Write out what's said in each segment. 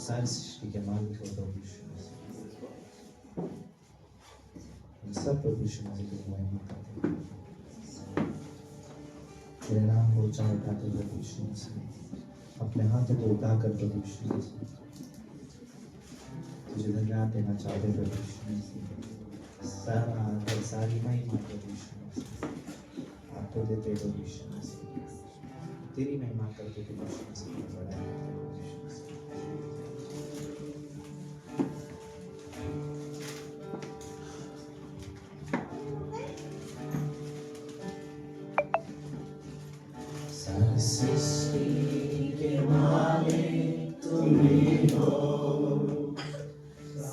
सारी सृष्टि के मालिक हो प्रभु यीशु मसीह। हम सब प्रभु यीशु मसीह की महिमा करते हैं, तेरे नाम को ऊंचा उठाते प्रभु यीशु मसीह, अपने हाथों को उठाकर प्रभु यीशु मसीह तुझे धन्यवाद देना चाहते प्रभु यीशु मसीह। सारा आदर सारी महिमा प्रभु यीशु मसीह आपको देते प्रभु यीशु मसीह, तेरी महिमा करते प्रभु यीशु मसीह की बड़ाई करते प्रभु यीशु मसीह। सारी सृष्टि के मालिक तुम ही हो,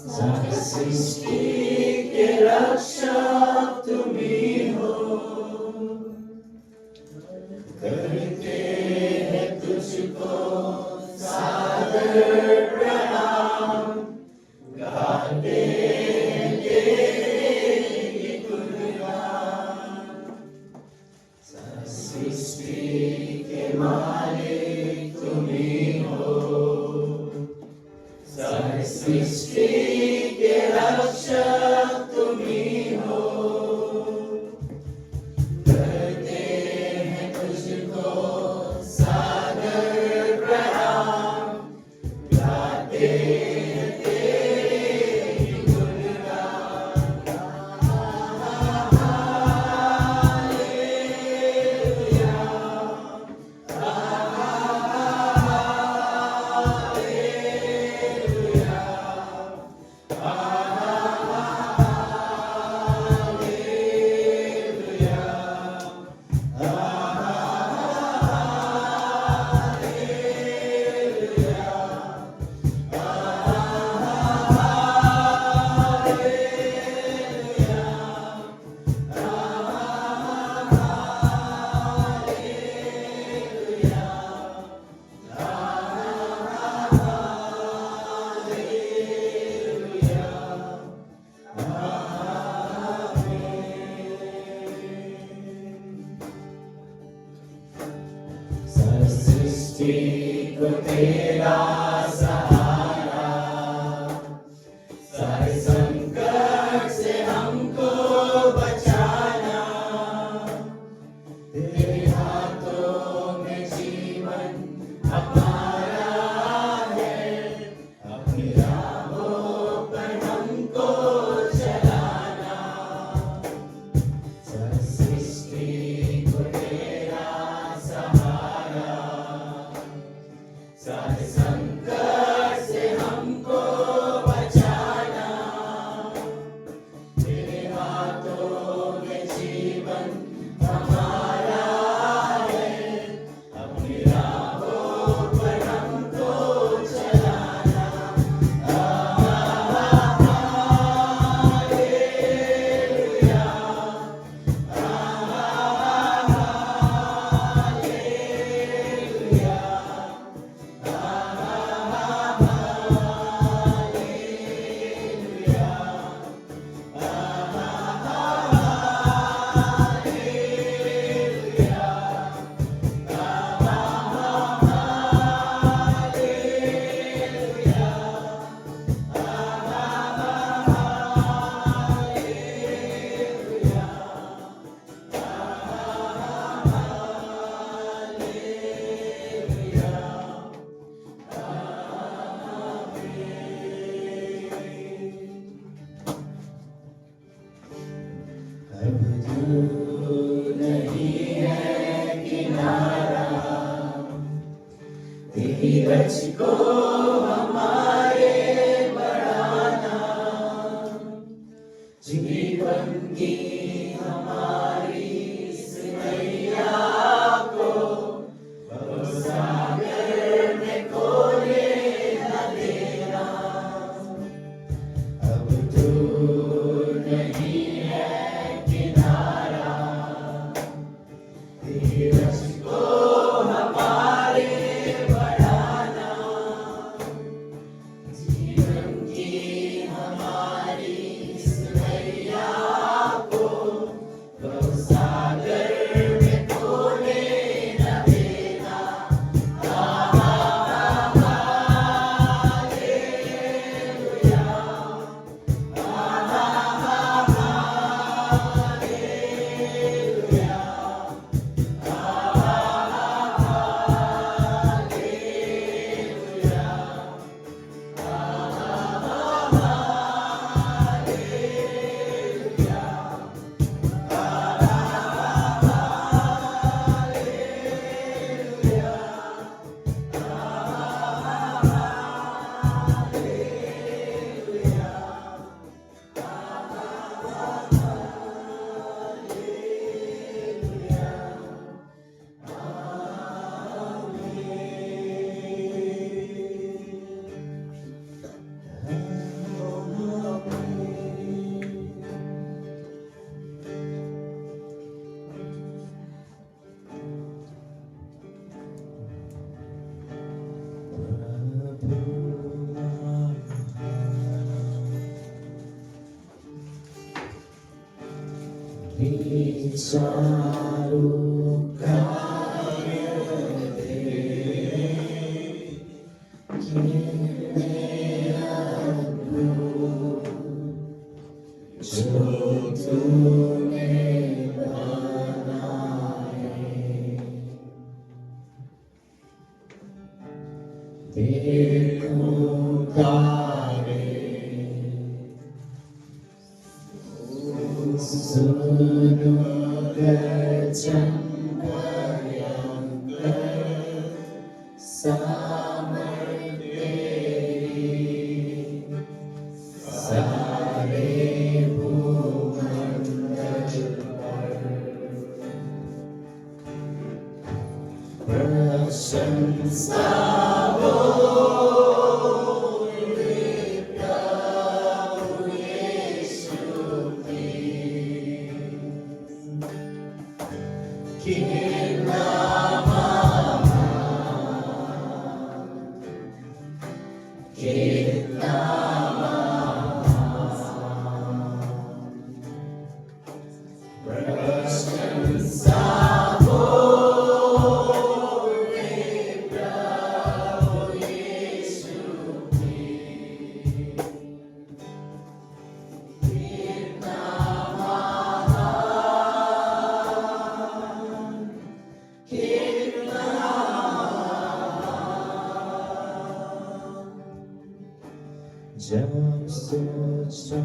सारी सृष्टि के रक्षक तुम ही हो, करते हैं तुझको सादर प्रणाम, गाते हैं तेरी गुणगान। सारी सृष्टि के मालिक तुम ही हो, सारी सृष्टि के रक्षक तुम ही हो, करते हैं तुझको सादर प्रणाम, गाते हैं तेरी गुणगान। सारी सृष्टि को तेरा सहारा, सारे संकट से हमको बचाना, तेरे हाथों में जीवन हमारा है, अपनी राहों पर हमको चलाना। सारी सृष्टि को तेरा सहारा, सारे संकट से हमको बचाना, तेरे हाथों में जीवन हमारा है, अपनी राहों पर हमको चलाना। हालेलुया, हालेलुया, अब दूर नहीं है किनारा, धीरज को हमारे बढ़ाना, जीवन की हमारी इस नैया को सागर में खोले न देना। अब दूर नहीं है किनारा, धीरज को हमारे बढ़ाना, चारू कार्य तेरे कितने अद्भुत जो तूने बनाए। देखूं तारे सुनो गर्जन भयंकर सामर्थ तेरी सारे भूमंडल पर प्रशंसा हो प्रभु यीशु की। कितना कितना प्रशंसा हो प्रभु यीशु की। कितना महान कितना जब सोचा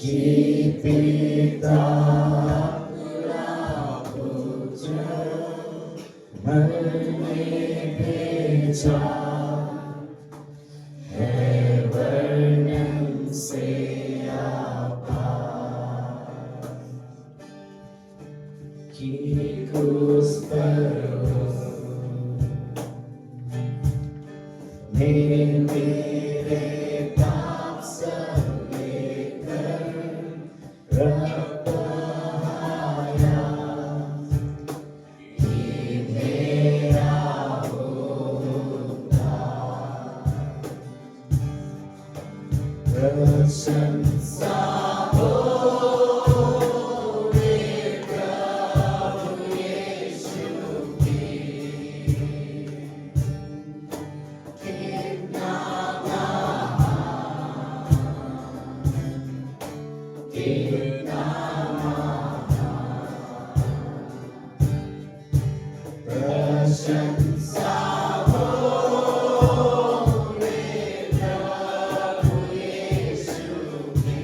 कि पिता अपना पुत्र मरने भेजा है वर्णन से आपार कि क्रूस पर मेरे पाप सब लेकर रब आया कि मेरा उद्धार। प्रशंसा हो प्रभु यीशु की। कितना कितना प्रशंसा हो प्रभु यीशु की।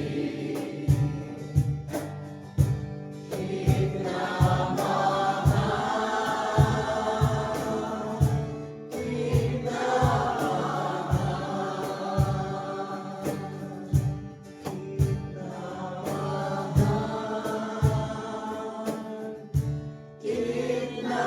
कितना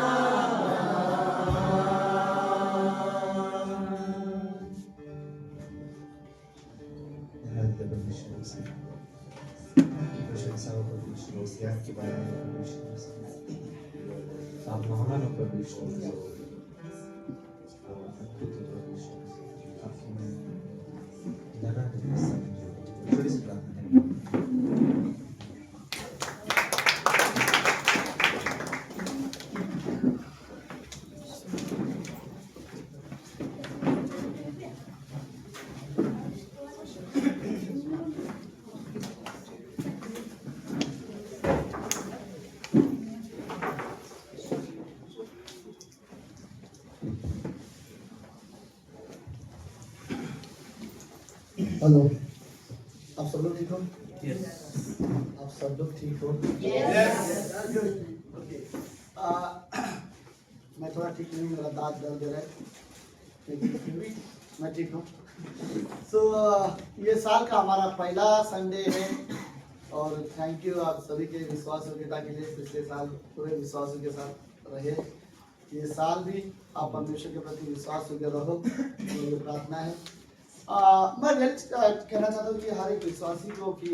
प्रशंसाओं पर विश्वास याद के बारे में विश्वास आप महानों पर विश्वास अद्भुत पर विश्वास आपकी लगा थोड़ी सी प्रार्थना है। हेलो, आप सब लोग ठीक हो? आप सब लोग ठीक हो? ओके। मैं थोड़ा ठीक नहीं, मेरा दांत दर्द दे रहा है, लेकिन फिर भी मैं ठीक हूँ। ये साल का हमारा पहला संडे है और थैंक यू आप सभी के विश्वास योग्यता के लिए। पिछले साल पूरे विश्वास के साथ रहे, ये साल भी आप परमेश्वर के प्रति विश्वास योग्य रहो, मेरी प्रार्थना है। मैं कहना चाहता हूँ कि हर एक विश्वासी को कि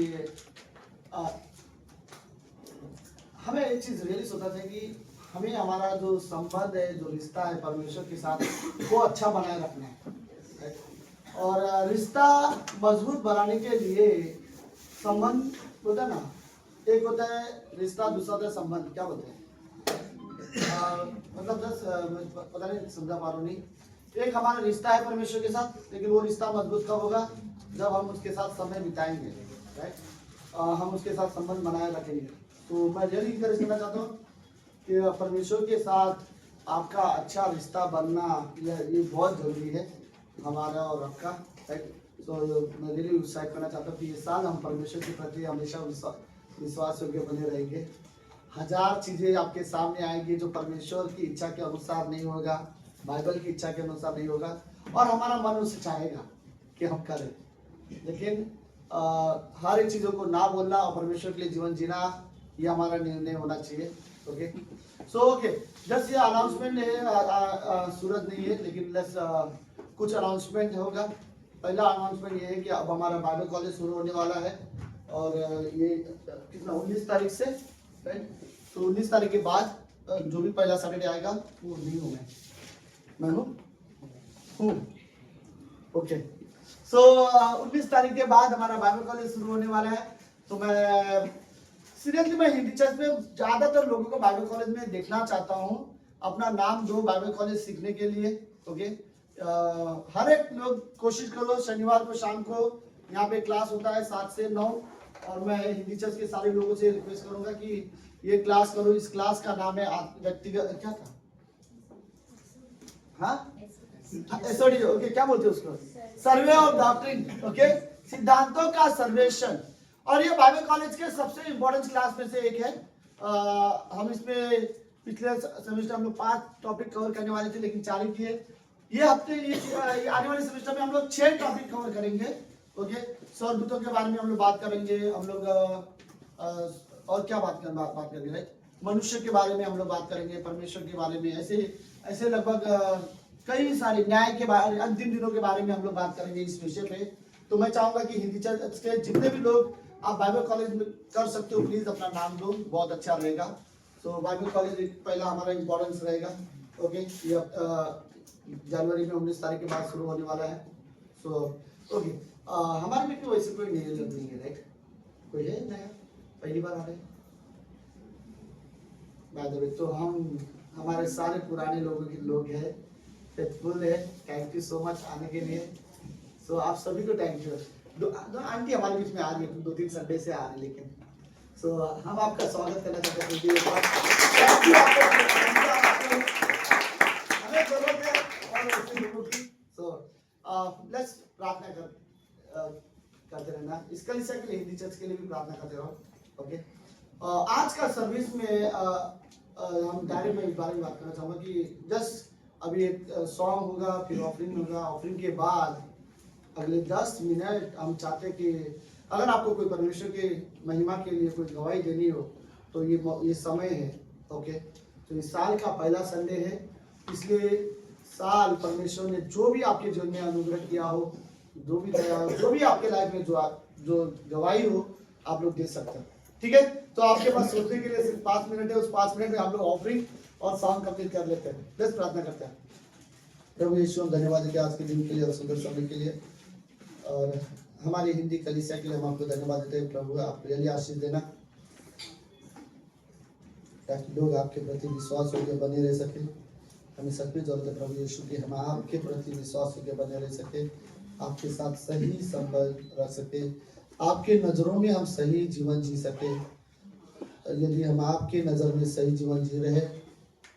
हमें एक चीज़ रियली सोचना चाहिए कि हमें हमारा जो संबंध है, जो रिश्ता है परमेश्वर के साथ, वो अच्छा बनाए रखना है। और रिश्ता मजबूत बनाने के लिए संबंध होता है ना, एक होता है रिश्ता, दूसरा होता है संबंध। क्या बोलते हैं? मतलब पता नहीं समझा पा रहा हूँ नहीं। एक हमारा रिश्ता है परमेश्वर के साथ, लेकिन वो रिश्ता मजबूत कब होगा? जब हम उसके साथ समय बिताएंगे, राइट? हम उसके साथ संबंध बनाए रखेंगे। तो मैं रियली इंकरेज करना चाहता हूँ कि परमेश्वर के साथ आपका अच्छा रिश्ता बनना ये बहुत जरूरी है, हमारा और आपका, राइट? तो मैं रियली उत्साहित करना चाहता हूँ कि ये साल हम परमेश्वर के प्रति हमेशा विश्वास योग्य बने रहेंगे। हजार चीजें आपके सामने आएंगी जो परमेश्वर की इच्छा के अनुसार नहीं होगा, बाइबल की इच्छा के अनुसार नहीं होगा, और हमारा मन उसे चाहेगा कि हम करें, लेकिन हर एक चीजों को ना बोलना और परमेश्वर के लिए जीवन जीना, ये हमारा निर्णय होना चाहिए। ओके, सो ओके, जस्ट ये अनाउंसमेंट है, सूरज नहीं है, लेकिन लेट्स कुछ अनाउंसमेंट होगा। पहला अनाउंसमेंट ये है कि अब हमारा बाइबल कॉलेज शुरू होने वाला है, और ये कितना 19 तारीख से, राइट? तो 19 तारीख के बाद जो भी पहला सैटरडे आएगा वो नहीं हूँ मैं हूँ। ओके, सो 19 तारीख के बाद हमारा बाइबल कॉलेज शुरू होने वाला है। तो मैं सीरियसली मैं हिंदी चर्च में ज्यादातर लोगों को बाइबल कॉलेज में देखना चाहता हूँ। अपना नाम दो बाइबल कॉलेज सीखने के लिए। ओके, हर एक लोग कोशिश करो, शनिवार को शाम को यहाँ पे क्लास होता है 7 से 9, और मैं हिंदी चर्च के सारे लोगों से रिक्वेस्ट करूंगा कि ये क्लास करो। इस क्लास का नाम है व्यक्तिगत, क्या था? हाँ, एसओडी। ओके, क्या बोलते हैं उसको? Survey of doctrine. ओके, सिद्धांतों का सर्वेक्षण। और ये बाइबल कॉलेज के सबसे इंपॉर्टेंट क्लास में से एक है। हम इसमें पिछले सेमेस्टर हम लोग 5 टॉपिक कवर करने वाले थे, लेकिन 4 ही किए। ये हफ्ते ये आने वाले सेमेस्टर में हम लोग 6 टॉपिक कवर करेंगे। ओके, स्वर्गदूतों के बारे में हम लोग बात करेंगे। हम लोग और क्या बात करेंगे, राइट? मनुष्य के बारे में हम लोग बात करेंगे, परमेश्वर के बारे में, ऐसे लगभग कई सारे न्याय के बारे, अंतिम दिनों के बारे में हम लोग बात करेंगे इस विषय पे। तो मैं चाहूंगा कि हिंदी चर्च के जितने भी लोग आप बाइबल कॉलेज में कर सकते हो, प्लीज अपना नाम दो, बहुत अच्छा रहेगा। तो बाइबल कॉलेज पहला हमारा इंपॉर्टेंस रहेगा। ओके, ये जनवरी में 19 तारीख के बाद शुरू होने वाला है। सो ओके, हमारे में तो वैसे कोई नया लोग नहीं है, राइट? कोई है नया, पहली बार आ रहे? बाय द वे, तो हम हमारे सारे पुराने लोगों के लोग हैं, फेथफुल है। थैंक यू सो मच आने के लिए। सो आप सभी को थैंक यू। दो आंटी हमारे बीच में आ रही है, 2-3 संडे से आ रही, लेकिन सो हम आपका स्वागत करना चाहते हैं। थैंक यू आपको, हमें जरूरत है और ऐसे लोगों की। सो लेट्स प्रार्थना करते रहना। इस कलीसिया के लिए, हिंदी चर्च के लिए भी प्रार्थना करते रहो। ओके, आज का सर्विस में हम डायरेक्ट में इस बारे में बात करना चाहूँगा कि जस्ट अभी एक सॉन्ग होगा, फिर ऑफरिंग होगा। ऑफरिंग के बाद अगले 10 मिनट हम चाहते कि अगर आपको कोई परमेश्वर के महिमा के लिए कोई गवाही देनी हो तो ये समय है। ओके, तो इस साल का पहला संडे है, इसलिए साल परमेश्वर ने जो भी आपके जीवन में अनुग्रह किया हो, जो भी दया हो, जो भी आपके लाइफ में जो गवाही हो, आप लोग दे सकते हैं। ठीक है, तो आपके पास सोचने के लिए सिर्फ 5 मिनट है। उस 5 मिनट में हम लोग ऑफरिंग और सॉन्ग कंप्लीट कर लेते हैं। बस प्रार्थना करते हैं। प्रभु यीशु, धन्यवाद देते हैं आज के दिन के लिए और सुंदर समय के लिए, और हमारी हिंदी कलीसिया के लिए हम आपको धन्यवाद देते हैं। प्रभु आप रियली आशीष देना, ताकि लोग आपके प्रति विश्वास होकर बने रह सके। हमें सभी जरूरत है प्रभु यीशु की, हम आपके प्रति विश्वास होकर बने रह सके, आपके साथ सही संबंध रख सके, आपके नज़रों में हम सही जीवन जी सके। यदि हम आपके नज़र में सही जीवन जी रहे,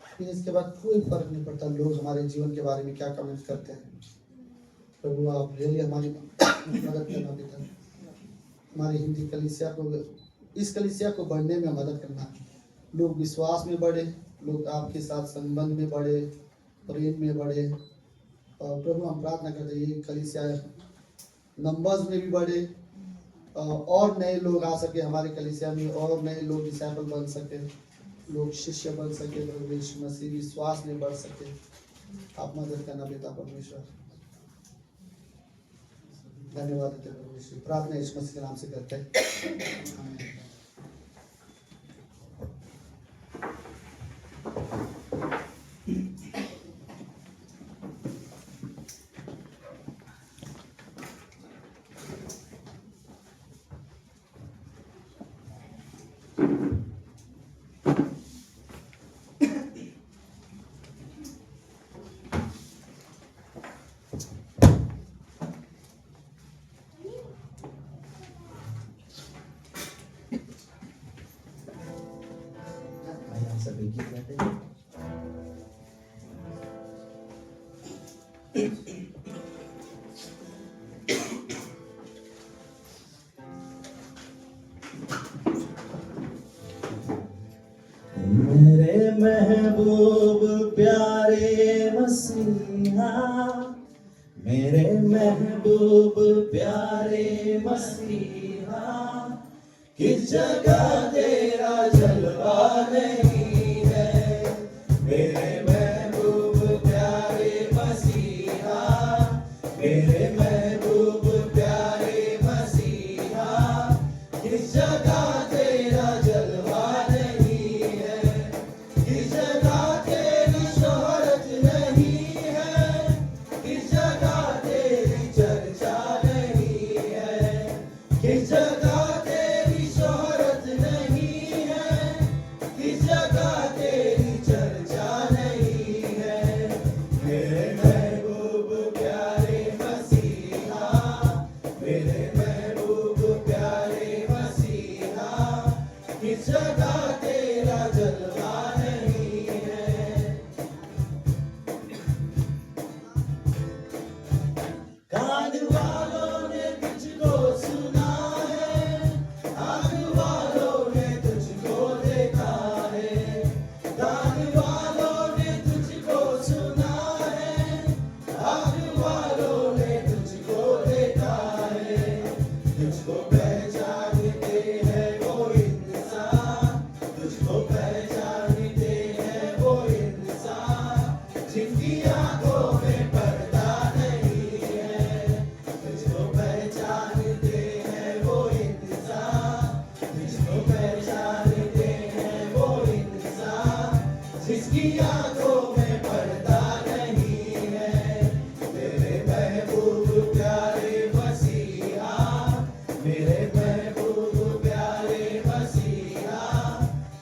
फिर इसके बाद कोई फर्क नहीं पड़ता लोग हमारे जीवन के बारे में क्या कमेंट करते हैं। प्रभु आप रियली हमारी मदद करना पिता, हमारी हिंदी कलीसिया को, इस कलीसिया को बढ़ने में मदद करना। लोग विश्वास में बढ़े, लोग आपके साथ संबंध में बढ़े, प्रेम में बढ़े। और प्रभु हम प्रार्थना करते हैं ये कलीसिया नंबर्स में भी बढ़े, और नए लोग आ सके हमारे कलीसिया में, और नए लोग डिसाइपल बन सके, लोग शिष्य बन सके, प्रभु यीशु मसीह विश्वास में बढ़ सके। आप मदद करना पिता परमेश्वर, धन्यवाद देते हैं प्रभु यीशु। प्रार्थना यीशु मसीह के नाम से करते हैं। आइए हम सभी गीत गाते हैं। मेरे महबूब प्यारे मसीहा, मेरे महबूब प्यारे मसीहा, किस जगह तेरा जलवा नहीं है। मेरे महबूब प्यारे मसीहा, मेरे महबूब प्यारे मसीहा, किस जगह तेरा जलवा नहीं है। किस जगह तेरी शोहरत नहीं है। किस जगह तेरी चर्चा नहीं है। किस जगह तेरी शोहरत नहीं है। किस जगह तेरी चर्चा नहीं है। मेरे महबूब प्यारे मसीहा, मेरे महबूब प्यारे मसीहा, किस जगह तेरा जलवा नहीं है। कान वालों ने तुझको सुना है, आँख वालों ने तुझको देखा है। कान वालों ने तुझको सुना है, आँख वालों ने तुझको देखा है। तुझको पहचानते हैं वो इंसान, तुझको पहचानते हैं वो इंसान, जिनकी आंखों में पर्दा नहीं है। तुझको पहचानते हैं वो इंसान, तुझको पहचानते हैं वो इंसान, जिसकी आंखों में पर्दा नहीं है। मेरे महबूब प्यारे मसीहा, मेरे महबूब प्यारे मसीहा,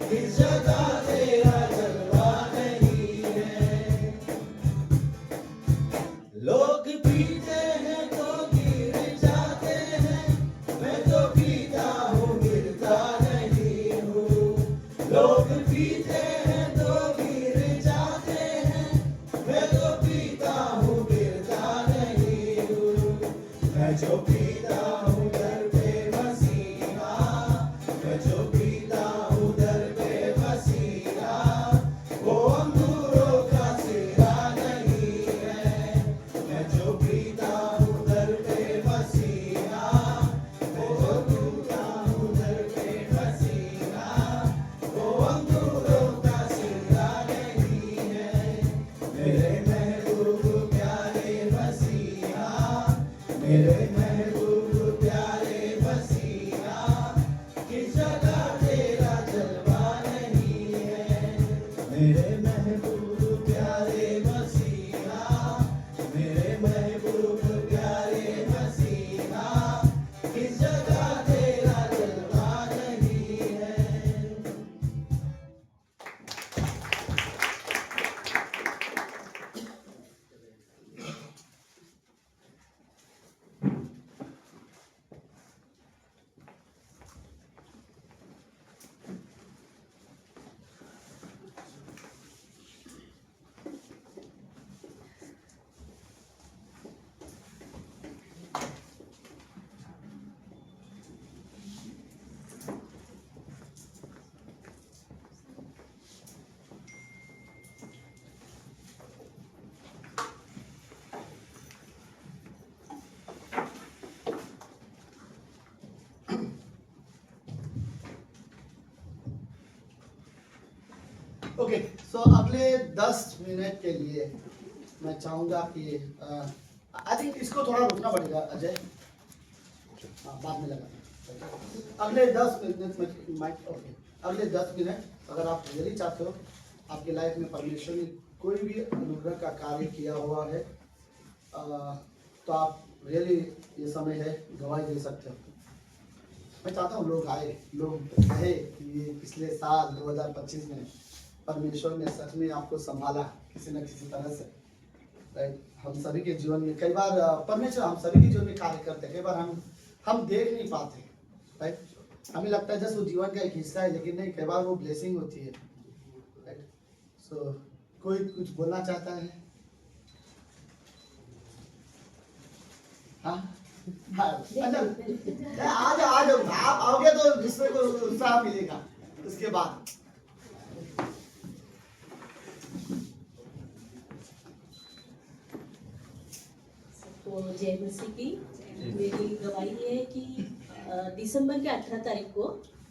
किस जगह तेरा जलवा नहीं है। लोग पीते हैं तो गिर जाते हैं, मैं तो पीता हूँ गिरता नहीं हूँ। लोग पीते हैं तो गिर जाते हैं, मैं तो पीता हूँ गिरता नहीं हूँ। मैं जो पीता हूँ दर पे मसीहा, मैं जो पीता हूँ दर पे मसीहा, वो अंगूरों का सिरा नहीं है। मैं जो पीता हूँ दर पे मसीहा, मैं जो पीता हूँ दर पे मसीहा, वो अंगूरों का सिरा नहीं है। मेरे महबूब प्यारे मसीहा, मेरे महबूब प्यारे मसीहा, किस जगह तेरा जलवा नहीं है। मेरे महबूब प्यारे मसीहा, मेरे महबूब प्यारे मसीहा, किस जगह तेरा जलवा नहीं है। ओके, सो अगले 10 मिनट के लिए मैं चाहूँगा कि आई थिंक इसको थोड़ा रुकना पड़ेगा अजय, हाँ बाद में लगा। अगले 10 मिनट में माइक ओके, अगले 10 मिनट अगर आप रियली चाहते हो आपकी लाइफ में परमेश्वर ने कोई भी अनुग्रह का कार्य किया हुआ है तो आप रियली ये समय है गवाही दे सकते हो। मैं चाहता हूँ लोग कहे कि ये पिछले साल 2025 में परमेश्वर ने सच में आपको संभाला किसी न किसी तरह से। राइट, हम सभी के जीवन में कई बार परमेश्वर हम सभी के जीवन में कार्य करते हैं, कई बार हम देख नहीं पाते। राइट, हमें लगता है जैसे वो जीवन का एक हिस्सा है, लेकिन नहीं, कई बार वो ब्लेसिंग होती है। राइट, सो कोई कुछ बोलना चाहता है? हाँ हाँ, अच्छा आ जाओ, आप आओगे तो दूसरे को उत्साह मिलेगा उसके बाद। तो जय मसीह की। मेरी गवाही ये है कि दिसंबर के 18 तारीख को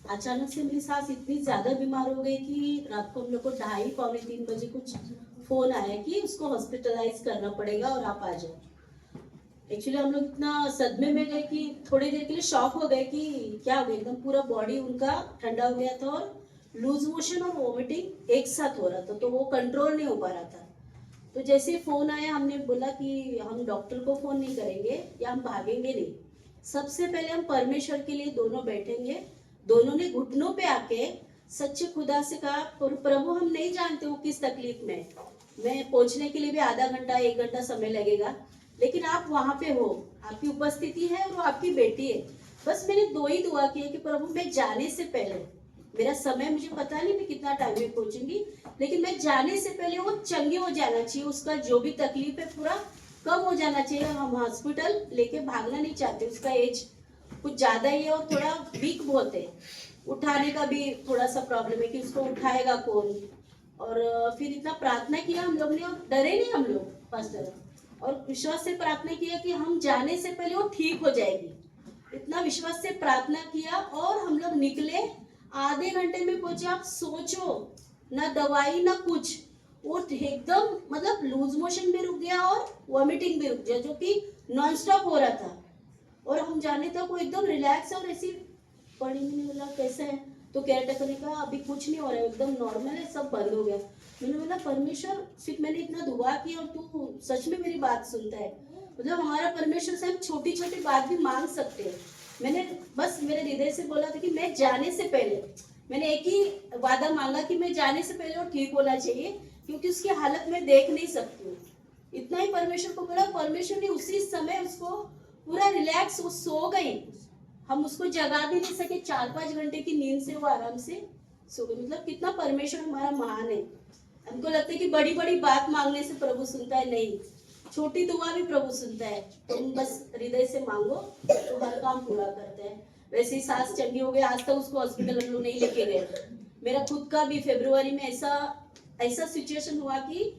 अचानक से मेरी सास इतनी ज़्यादा बीमार हो गई कि रात को हम लोग को 2:30-3 बजे कुछ फ़ोन आया कि उसको हॉस्पिटलाइज करना पड़ेगा और आप आ जाओ। एक्चुअली हम लोग इतना सदमे में गए कि थोड़ी देर के लिए शॉक हो गए कि क्या हो गया, एकदम पूरा बॉडी उनका ठंडा हो गया था और लूज मोशन और वोमिटिंग एक साथ हो रहा था, तो वो कंट्रोल नहीं हो पा रहा था। तो जैसे फ़ोन आया हमने बोला कि हम डॉक्टर को फ़ोन नहीं करेंगे या हम भागेंगे नहीं, सबसे पहले हम परमेश्वर के लिए दोनों बैठेंगे। दोनों ने घुटनों पे आके सच्चे खुदा से कहा, प्रभु हम नहीं जानते वो किस तकलीफ में, मैं पहुंचने के लिए भी आधा घंटा 1 घंटा समय लगेगा, लेकिन आप वहाँ पे हो, आपकी उपस्थिति है और वो आपकी बेटी है। बस मैंने 2 ही दुआ की है कि प्रभु मैं जाने से पहले, मेरा समय मुझे पता नहीं मैं कितना टाइम में पहुंचूंगी, लेकिन मैं जाने से पहले वो चंगी हो जाना चाहिए, उसका जो भी तकलीफ है पूरा कम हो जाना चाहिए। हम हॉस्पिटल लेके भागना नहीं चाहते, उसका एज कुछ ज़्यादा ही है और थोड़ा वीक बहुत है, उठाने का भी थोड़ा सा प्रॉब्लम है कि उसको उठाएगा कौन। और फिर इतना प्रार्थना किया हम लोग ने और डरे नहीं हम लोग पास्टर, और विश्वास से प्रार्थना किया कि हम जाने से पहले वो ठीक हो जाएगी। इतना विश्वास से प्रार्थना किया और हम लोग निकले, आधे घंटे में पहुंचे। आप सोचो, ना दवाई ना कुछ, वो एकदम मतलब लूज मोशन भी रुक गया और वॉमिटिंग भी रुक गया, जो कि नॉन स्टॉप हो रहा था। और हम जाने तक वो एकदम रिलैक्स और ऐसी पड़ी। मैंने बोला कैसा है, तो केयरटेकर ने कहा अभी कुछ नहीं हो रहा है, एकदम नॉर्मल है, सब बंद हो गया। मैंने बोला परमेश्वर, सिर्फ मैंने इतना दुआ की और तू सच में मेरी बात सुनता है। मतलब हमारा परमेश्वर से हम छोटी छोटी बात भी मांग सकते हैं। मैंने बस मेरे हृदय से बोला था कि मैं जाने से पहले मैंने एक ही वादा मांगा कि मैं जाने से पहले वो ठीक होना चाहिए, क्योंकि उसकी हालत मैं देख नहीं सकती हूँ। इतना ही परमेश्वर को बोला, परमेश्वर ने उसी समय उसको पूरा रिलैक्स, वो सो गई, हम उसको जगा भी नहीं सके, 4-5 घंटे की नींद से वो आराम से सो गई। मतलब कितना परमेश्वर हमारा महान है। हमको लगता है कि बड़ी बड़ी बात मांगने से प्रभु सुनता है, नहीं, छोटी दुआ भी प्रभु सुनता है। तुम बस हृदय से मांगो तो हर काम पूरा करते हैं। वैसे ही सास चंगी हो गई, आज तक उसको हॉस्पिटल हम लोग नहीं लेके गए। मेरा खुद का भी फरवरी में ऐसा सिचुएशन हुआ कि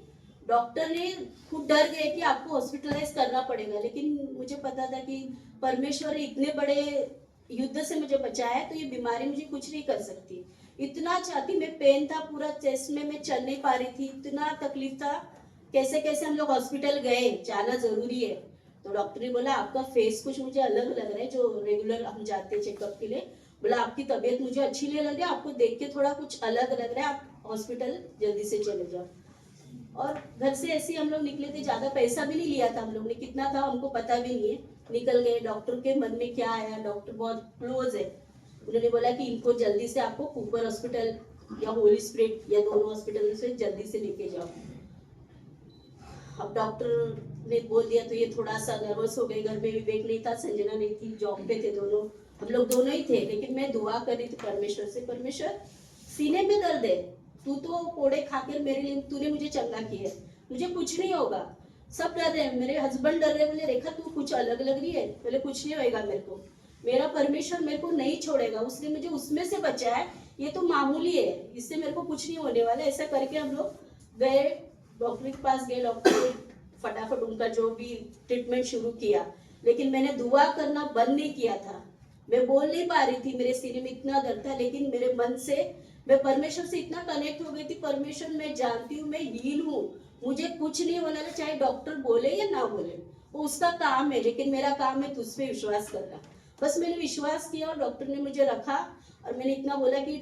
डॉक्टर ने खुद डर गए कि आपको हॉस्पिटलाइज करना पड़ेगा, लेकिन मुझे पता था कि परमेश्वर ने इतने बड़े युद्ध से मुझे बचाया है, तो ये बीमारी मुझे कुछ नहीं कर सकती। इतना चाहती, मैं पेन था पूरा चेस्ट में, मैं चल नहीं पा रही थी, इतना तकलीफ था। कैसे कैसे हम लोग हॉस्पिटल गए, जाना जरूरी है। तो डॉक्टर ने बोला आपका फेस कुछ मुझे अलग लग रहा है, जो रेगुलर हम जाते हैं चेकअप के लिए। बोला आपकी तबीयत मुझे अच्छी नहीं लग रही, आपको देख के थोड़ा कुछ अलग लग रहा है, आप हॉस्पिटल जल्दी से चले जाओ। और घर से ऐसे हम लोग निकले थे, ज्यादा पैसा भी नहीं लिया था हम लोग ने, कितना था हमको पता भी नहीं है। निकल गए, डॉक्टर के मन में क्या आया, डॉक्टर बहुत क्लोज है, उन्होंने बोला कि इनको जल्दी से आपको कूपर हॉस्पिटल या होली स्पिरिट या दोनों हॉस्पिटल से जल्दी से लेके जाओ। अब डॉक्टर ने बोल दिया तो ये थोड़ा सा नर्वस हो गए। घर में विवेक नहीं था, संजना नहीं थी, जॉब पे थे दोनों, हम लोग दोनों ही थे। लेकिन मैं दुआ कर रही थी परमेश्वर से, परमेश्वर सीने में दर्द है, तू तो कोड़े खाकर मेरे लिए तूने मुझे चंगा किया है, मुझे कुछ नहीं होगा। सब डर रहे हैं, मेरे हस्बैंड डर रहे, बोले रेखा तू कुछ अलग लग रही है। बोले कुछ नहीं होएगा, मेरे को मेरा परमेश्वर मेरे को नहीं छोड़ेगा, उसने मुझे उसमें से बचाया है, ये तो मामूली है, इससे मेरे को कुछ नहीं होने वाला। ऐसा करके हम लोग गए, डॉक्टर के पास गए, डॉक्टर ने फटाफट उनका जो भी ट्रीटमेंट शुरू किया। लेकिन मैंने दुआ करना बंद नहीं किया था, मैं बोल नहीं पा रही थी, मेरे सीने में इतना दर्द था, लेकिन मेरे मन से मैं परमेश्वर से इतना कनेक्ट हो गई थी। परमेश्वर मैं जानती हूँ मैं हील हूँ, मुझे कुछ नहीं होना, चाहे डॉक्टर बोले या ना बोले, वो उसका काम है, लेकिन मेरा काम है तुझ पे विश्वास करना। बस मैंने विश्वास किया और डॉक्टर ने मुझे रखा और मैंने इतना बोला कि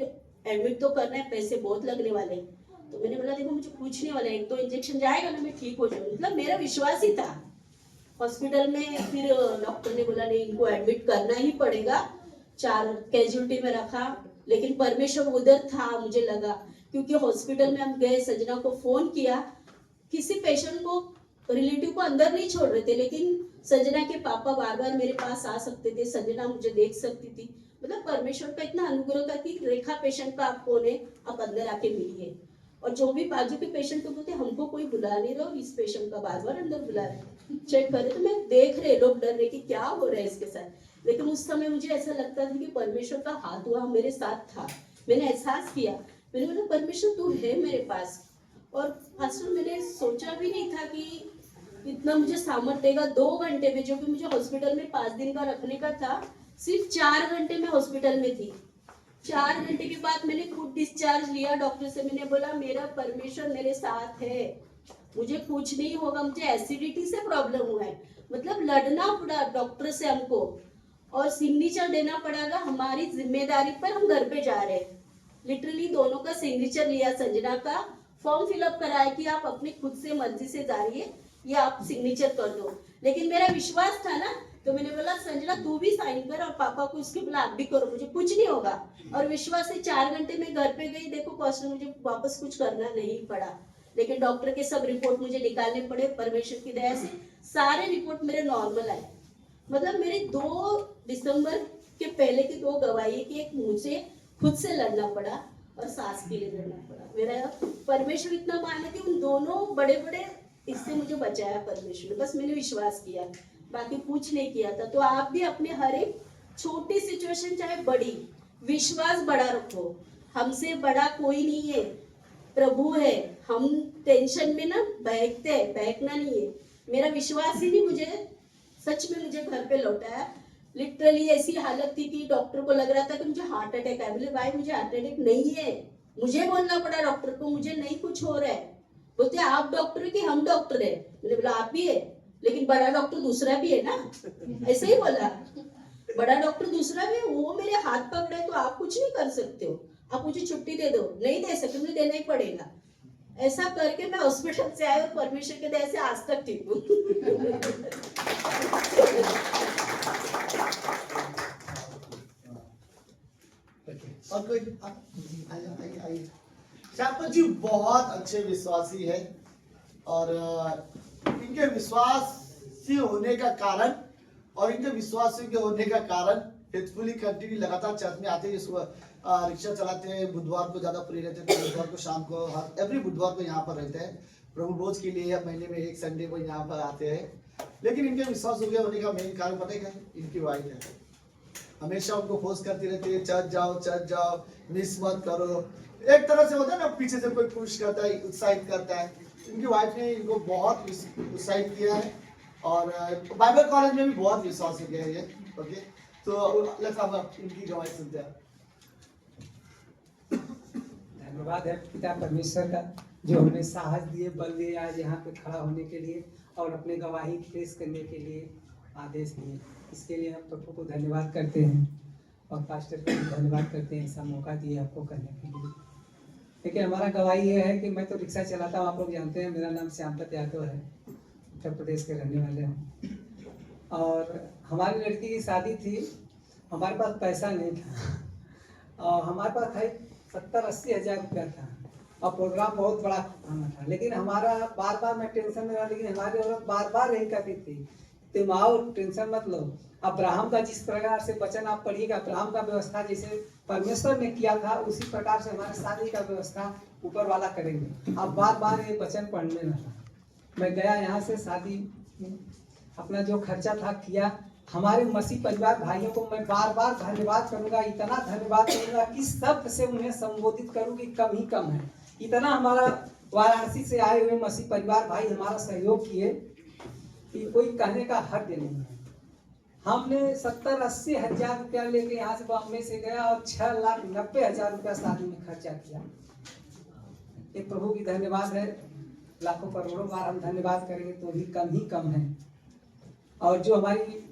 एडमिट तो करना है, पैसे बहुत लगने वाले। तो मैंने बोला देखो मुझे कुछ नहीं वाला, 1-2 इंजेक्शन जाएगा ना मैं ठीक हो जाऊँ, मतलब मेरा विश्वास ही था। हॉस्पिटल में फिर डॉक्टर ने बोला नहीं इनको एडमिट करना ही पड़ेगा, 4 कैजुअलिटी में रखा, लेकिन परमेश्वर उधर था मुझे लगा, क्योंकि हॉस्पिटल में हम गए, संजना को फोन किया, किसी पेशेंट को रिलेटिव को अंदर नहीं छोड़ रहे थे, लेकिन संजना के पापा बार बार मेरे पास आ सकते थे, संजना मुझे देख सकती थी। मतलब परमेश्वर का इतना अनुग्रह था कि रेखा पेशेंट का आप कौन है, आप अंदर आके मिलिए। और जो भी बाजू के पेशेंट को बोलते हमको कोई बुला नहीं रहा, इस पेशेंट का बार बार अंदर बुला रहे, चेक करे, तो मैं देख रहे लोग डर रहे कि क्या हो रहा है इसके साथ। लेकिन उस समय मुझे ऐसा लगता था कि परमेश्वर का हाथ वहाँ मेरे साथ था। मैंने एहसास किया, मैंने बोला परमेश्वर तू है मेरे पास। और पास्टर मैंने सोचा भी नहीं था कि इतना मुझे सामर्थ देगा। 2 घंटे में, जो कि मुझे हॉस्पिटल में 5 दिन का रखने का था, सिर्फ 4 घंटे में हॉस्पिटल में थी। 4 घंटे के बाद मैंने खुद डिस्चार्ज लिया डॉक्टर से। मैंने बोला मेरा परमेश्वर मेरे साथ है, मुझे कुछ नहीं होगा। मुझे एसिडिटी से प्रॉब्लम हुआ है, मतलब लड़ना पड़ा डॉक्टर से हमको, और सिग्नेचर देना पड़ेगा हमारी जिम्मेदारी पर, हम घर पे जा रहे हैं। लिटरली दोनों का सिग्नेचर लिया, संजना का फॉर्म फिलअप कराया कि आप अपनी खुद से मर्जी से जा रही है, ये आप सिग्नेचर कर दो। लेकिन मेरा विश्वास था ना, तो मैंने बोला संजना तू भी साइन कर, और पापा को उसके बोला आप भी करो, मुझे कुछ नहीं होगा। और विश्वास से 4 घंटे में घर पे गई। देखो पास्टर मुझे वापस कुछ करना नहीं पड़ा, लेकिन डॉक्टर के सब रिपोर्ट मुझे निकालने पड़े। परमेश्वर की दया से सारे रिपोर्ट मेरे नॉर्मल आए। मतलब मेरे 2 दिसंबर के पहले की 2 गवाही की, एक मुझे खुद से लड़ना पड़ा और सास के लिए लड़ना पड़ा। मेरा परमेश्वर इतना माने कि उन दोनों बड़े बड़े इससे मुझे बचाया परमेश्वर। बस मैंने विश्वास किया, बाकी कुछ नहीं किया था। तो आप भी अपने हर एक छोटी सिचुएशन चाहे बड़ी, विश्वास बड़ा रखो। हमसे बड़ा कोई नहीं है, प्रभु है। हम टेंशन में ना बहकते हैं, बहकना नहीं है। मेरा विश्वास ही नहीं मुझे सच में मुझे घर पे लौटाया। लिटरली ऐसी हालत थी कि डॉक्टर को लग रहा था कि मुझे हार्ट अटैक है। बोले भाई मुझे हार्ट अटैक नहीं है। मुझे बोलना पड़ा डॉक्टर को मुझे नहीं कुछ हो रहा है। बोलते आप डॉक्टर है कि हम डॉक्टर है? मैंने बोला आप भी है, लेकिन बड़ा डॉक्टर दूसरा भी है ना। ऐसे ही बोला, बड़ा डॉक्टर दूसरा भी है, वो मेरे हाथ पकड़े तो आप कुछ नहीं कर सकते हो, आप मुझे छुट्टी दे दो। नहीं दे सकते, मुझे देना ही पड़ेगा। ऐसा करके मैं हॉस्पिटल से आई और परमेश्वर के दया से आज तक ठीक हूँ। और कोई आइए। श्यामपत जी बहुत अच्छे विश्वासी है, और इनके विश्वासी होने का कारण, और इनके विश्वासी के होने का कारण फेथफुली कंटिन्यू लगातार चर्च में आते हैं। सुबह रिक्शा चलाते हैं, बुधवार को ज्यादा फ्री रहते हैं, बुधवार को शाम को, हर एवरी बुधवार को यहाँ पर रहते हैं प्रभु भोज के लिए। महीने में 1 संडे को यहाँ पर आते हैं। लेकिन इनके विश्वास होने का मेन कारण पता है क्या? इनकी वाइफ है। हमेशा उनको फोर्स करती रहती है चर्च जाओ, मिस मत करो। एक तरह से होता है ना, पीछे से कोई पुश करता है, उत्साहित करता है। इनकी वाइफ ने इनको बहुत उत्साहित किया है, और बाइबल कॉलेज में भी बहुत विश्वास हो गया है ये। ओके, तो लेट्स आप इनकी गवाही सुनते हैं। धन्यवाद है पिता परमेश्वर का, जो हमें साहस दिए, बल दिए आज यहाँ पे खड़ा होने के लिए और अपने गवाही पेश करने के लिए आदेश दिए। इसके लिए हम प्रभु को धन्यवाद करते हैं, और पास्टर को भी धन्यवाद करते हैं ऐसा मौका दिए आपको करने के लिए। देखिए हमारा गवाही ये है कि मैं तो रिक्शा चलाता हूँ, आप लोग जानते हैं, मेरा नाम श्यामपत यादव है, उत्तर प्रदेश के रहने वाले हैं। और हमारी लड़की की शादी थी, हमारे पास पैसा नहीं था, और हमारे पास है 70-80 हज़ार रुपया था, और प्रोग्राम बहुत बड़ा होना था। लेकिन हमारा बार बार मैं टेंशन में रहा, लेकिन हमारी औरत बार बार यही कहती थी तुम आओ, टेंशन मत लो। अब्राहम का जिस प्रकार से वचन आप पढ़िएगा, अब्राहम का व्यवस्था जैसे परमेश्वर ने किया था, उसी प्रकार से हमारे शादी का व्यवस्था ऊपर वाला करेंगे। आप बार बार ये वचन पढ़ने लगा। मैं गया यहाँ से, शादी अपना जो खर्चा था किया। हमारे मसीह परिवार भाइयों को मैं बार बार धन्यवाद करूंगा, इतना धन्यवाद करूंगा कि शब्द से उन्हें संबोधित करूं कि कम ही कम है। इतना हमारा वाराणसी से आए हुए मसीह परिवार भाई हमारा सहयोग किए कि कोई कहने का हद नहीं है। हमने 70-80 हज़ार रुपया लेके यहाँ से बॉम्बे से गया, और 6,90,000 रुपया शादी में खर्चा किया। ये प्रभु की धन्यवाद है, लाखों करोड़ों बार हम धन्यवाद करेंगे तो भी कम ही कम है। और जो हमारी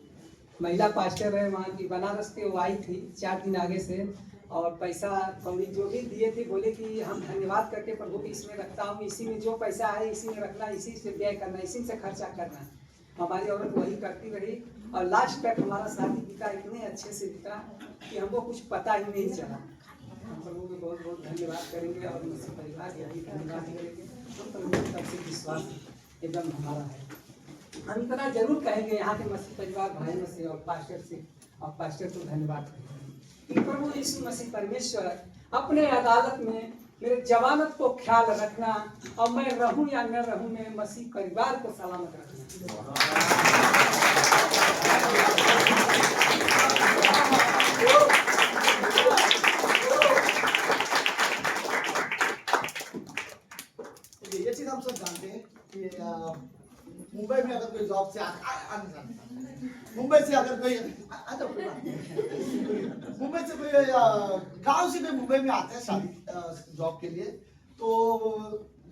महिला पास्टर है वहाँ की बनारस की, वो आई थी 4 दिन आगे से, और पैसा कौड़ी जो भी दिए थे, बोले कि हम धन्यवाद करके प्रभु की इसमें रखता हूँ, इसी में जो पैसा है इसी में रखना, इसी से व्यय करना, इसी से खर्चा करना। हमारी औरत वही करती रही, और लास्ट तक हमारा शादी बीता इतने अच्छे से बीता कि हमको कुछ पता ही नहीं चला। हम प्रभु को बहुत बहुत धन्यवाद करेंगे और मसीह परिवार के भी धन्यवाद करेंगे। हम प्रभु की तरफ से विश्वास एकदम हमारा है। हम इतना जरूर कहेंगे यहाँ के मसीह परिवार भाइयों से और पास्टर को धन्यवाद करेंगे कि प्रभु यीशु मसीह परमेश्वर अपने अदालत में मेरे जवानत को ख्याल रखना और मैं रहूं या न रहूं मेरे मसीह परिवार को सलामत रखना। ये चीज हम सब जानते हैं कि मुंबई में अगर कोई जॉब से मुंबई से अगर कोई मुंबई से कोई गांव से कोई मुंबई में आते हैं शादी जॉब के लिए, तो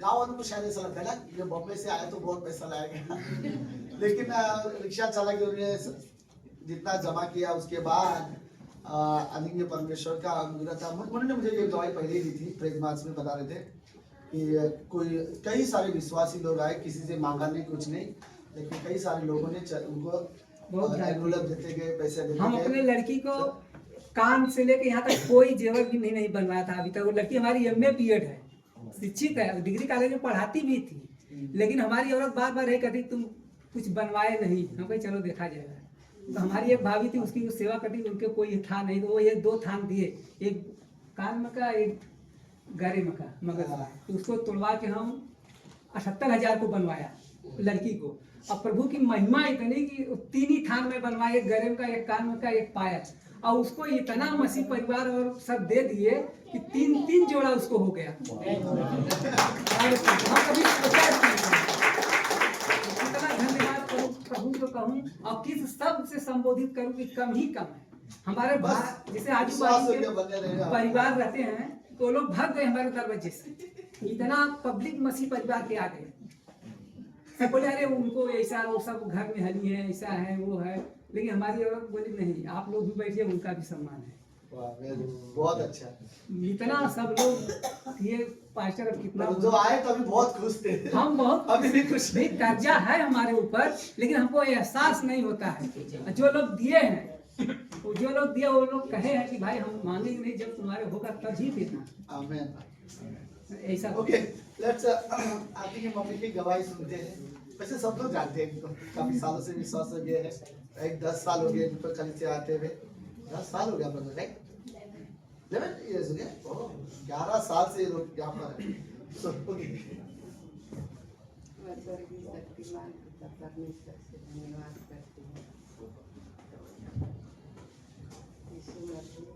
गांव वालों को शायद ऐसा लगता है ना ये बॉम्बे से आया तो बहुत पैसा लाएगा लेकिन रिक्शा चालक ने जितना जमा किया उसके बाद आदरणीय परमेश्वर का अनुग्रह था। उन्होंने मुझे ये दवाई पहले ही दी थी, प्रेज मार्च में बता रहे थे कि कोई कई सारे विश्वासी लोग आए, किसी से मांगा नहीं कुछ नहीं, लेकिन कई सारे लोगों ने उनको एनवलप देते गए, पैसे देते गए। हम अपने लड़की को कान से लेकर यहाँ तक कोई जेवर भी नहीं बनवाया था अभी तक। वो लड़की हमारी MA BEd है, शिक्षित है, डिग्री कॉलेज में पढ़ाती भी थी, लेकिन हमारी औरत बार बार यही कहती तुम कुछ बनवाए नहीं। हम कहे चलो देखा जाएगा। तो हमारी एक भाभी थी, उसकी सेवा करती, उनके कोई था नहीं, तो वो ये 2 थान दिए, एक कान में का एक गरे में का मगज, तो उसको तोड़वा के हम 78,000 को बनवाया लड़की को। अब प्रभु की महिमा इतनी कि 3 ही थान में बनवाया, एक गरे में का, एक कान में का, एक पाया, और उसको इतना मसीह परिवार और सब दे दिए कि 3 जोड़ा उसको हो गया। इतना धन्यवाद प्रभु को कहूँ और किस शब्द से संबोधित करूँ कि कम ही कम है। हमारे जैसे आजू बाजू के परिवार रहते हैं तो लोग भाग गए हमारे दरवाजे से, इतना पब्लिक मसीह परिवार के आ गए। सब बोले अरे उनको ऐसा, वो सब घर में हली है, ऐसा है, वो है, लेकिन हमारी औरत बोली नहीं, आप लोग भी बैठिए, उनका भी सम्मान है। बहुत अच्छा। इतना सब लोग ये पास्टर कितना जो आए तो अभी बहुत खुश थे, हम बहुत अभी भी खुश नहीं, कर्जा है हमारे ऊपर, लेकिन हमको एहसास नहीं होता है। जो लोग दिए हैं, जो लोग दिए वो लोग कहे हैं कि भाई हम मांगेंगे नहीं, जब तुम्हारे होगा तब ही देना। आमीन। ऐसा ओके, लेट्स आती की मम्मी की गवाही सुनते हैं। वैसे सब लोग जानते हैं इनको, काफी सालों से विश्वास हो गया है, एक 10 साल हो गए इनको कल से आते हुए, 10 साल हो गया आप लोग, राइट? 11 years हो गया, 11 साल से ये लोग यहाँ पर हैं। So, okay. मैं स्वर्गीय शक्तिमान पिता परमेश्वर से धन्यवाद करती हूँ। यीशु मसीह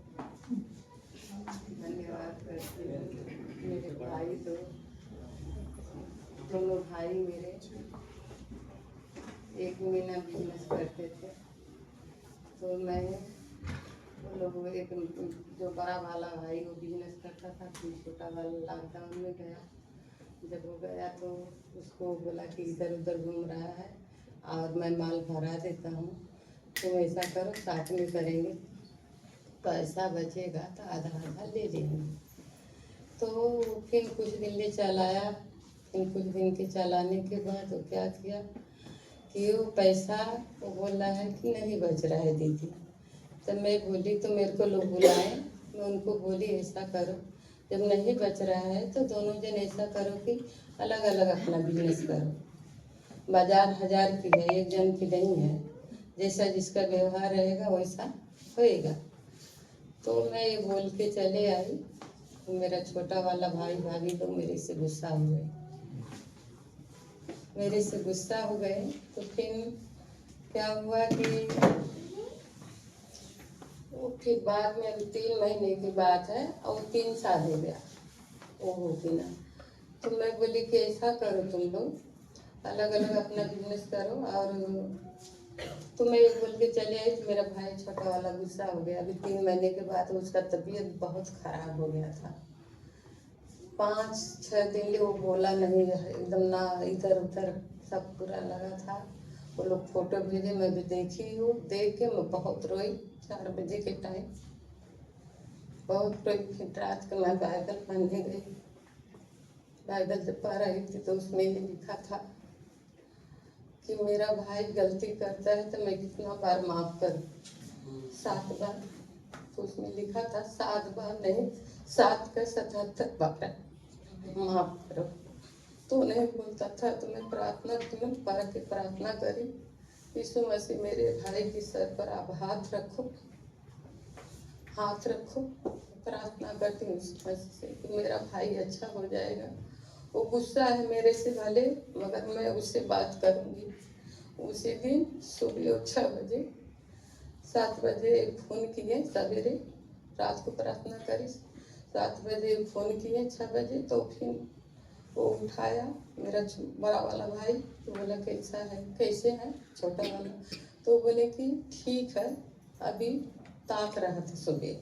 धन्यवाद करती हूँ। मेरे भाई दोनों भाई मेरे एक महीना बिजनेस करते थे, तो मैं वो लोग एक जो बड़ा वाला भाई वो बिजनेस करता था, फिर छोटा वाला लॉकडाउन में गया। जब वो गया तो उसको बोला कि इधर उधर घूम रहा है और मैं माल भरा देता हूँ, तुम ऐसा करो साथ में करेंगे, पैसा बचेगा तो आधा आधा ले लेंगे। तो फिर कुछ दिन ले चलाया, फिर कुछ दिन के चलाने के बाद वो क्या किया कि वो पैसा वो बोल रहा है कि नहीं बच रहा है दीदी। तो मैं बोली तो मेरे को लोग बुलाए, मैं उनको बोली ऐसा करो, जब नहीं बच रहा है तो दोनों जन ऐसा करो कि अलग अलग अपना बिजनेस करो। बाजार 1000 की है, एक जन की नहीं है, जैसा जिसका व्यवहार रहेगा वैसा होएगा। तो मैं ये बोल के चले आई, तो मेरा छोटा वाला भाई भाभी लोग मेरे से गुस्सा हो गए, मेरे से गुस्सा हो गए। तो फिर क्या हुआ कि वो फिर बाद में अभी 3 महीने की बात है और 3 साल हो गया वो हो कि ना। तो मैं बोली कि ऐसा करो तुम लोग अलग अलग अपना बिजनेस करो। और तो मैं बोल के चले आई, तो मेरा भाई छोटा वाला गुस्सा हो गया। अभी 3 महीने के बाद उसका तबीयत बहुत खराब हो गया था, 5-6 दिन वो बोला नहीं, एकदम ना इधर उधर सब पूरा लगा था। वो लोग फोटो भेजे, मैं भी देखी हूँ, देख के मैं बहुत रोई। 4 बजे के टाइम बहुत रोई। फिर रात को मैं बाइबल पढ़ने गई, बाइबल जब पढ़ रही थी तो उसमें ये लिखा था कि मेरा भाई गलती करता है तो मैं कितना बार माफ करूं। 7 बार, तो उसमें लिखा था 7 बार नहीं, 7 का 77 बार माफ करो। तो नहीं बोलता था, तो मैं प्रार्थना की, पढ़ के प्रार्थना करी, यीशु मसीह मेरे भाई के सर पर आप हाथ रखो, हाथ रखो। प्रार्थना करती हूँ यीशु मसीह से कि मेरा भाई अच्छा हो जाएगा। वो गुस्सा है मेरे से भले, मगर मैं उससे बात करूँगी। उसी दिन सुबह 6 बजे 7 बजे एक फ़ोन किए, सवेरे रात को प्रार्थना करी, 7 बजे एक फ़ोन किए, 6 बजे तो फिर वो उठाया मेरा बड़ा वाला भाई। तो बोला कैसा है, कैसे है छोटा वाला, तो बोले कि ठीक है, अभी ताक रहा था सुबह।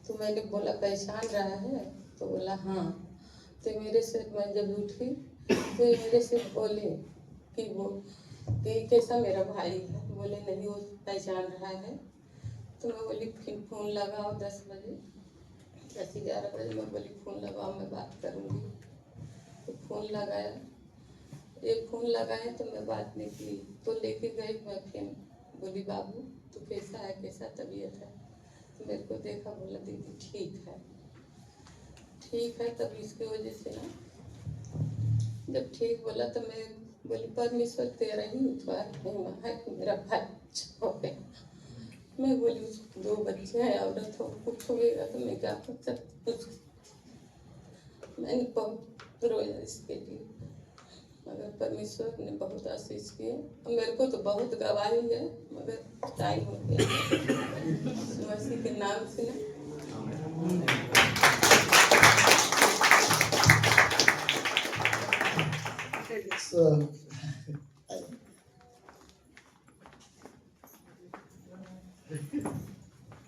तो मैंने बोला पहचान रहा है, तो बोला हाँ। तो मेरे से मैं जब उठी तो मेरे से बोले कि वो कि कैसा मेरा भाई है, बोले नहीं वो पहचान रहा है। तो मैं बोली फिर फ़ोन लगाओ 10 बजे, 10-11 बजे मैं बोली फ़ोन लगाओ, मैं बात करूँगी। तो फ़ोन लगाया, एक फ़ोन लगाया तो मैं बात नहीं की। तो लेके गई मैं, फिर बोली बाबू तू कैसा है, कैसा तबीयत है। तो मेरे को देखा, बोला दीदी ठीक है, ठीक है। तब इसकी वजह से ना जब ठीक बोला तो मैं बोली परमेश्वर तेरा ही उद्धार है कि मेरा भाई अच्छा हो गया। मैं बोली उसको 2 बच्चे हैं, औरत हो, कुछ होगा तो मैं क्या कर सकती हूँ। मैंने बहुत रोया इसके लिए, मगर परमेश्वर ने बहुत आशीष किए। मेरे को तो बहुत गवाही है, मगर टाइम हो गया। मसीह के नाम से ना So,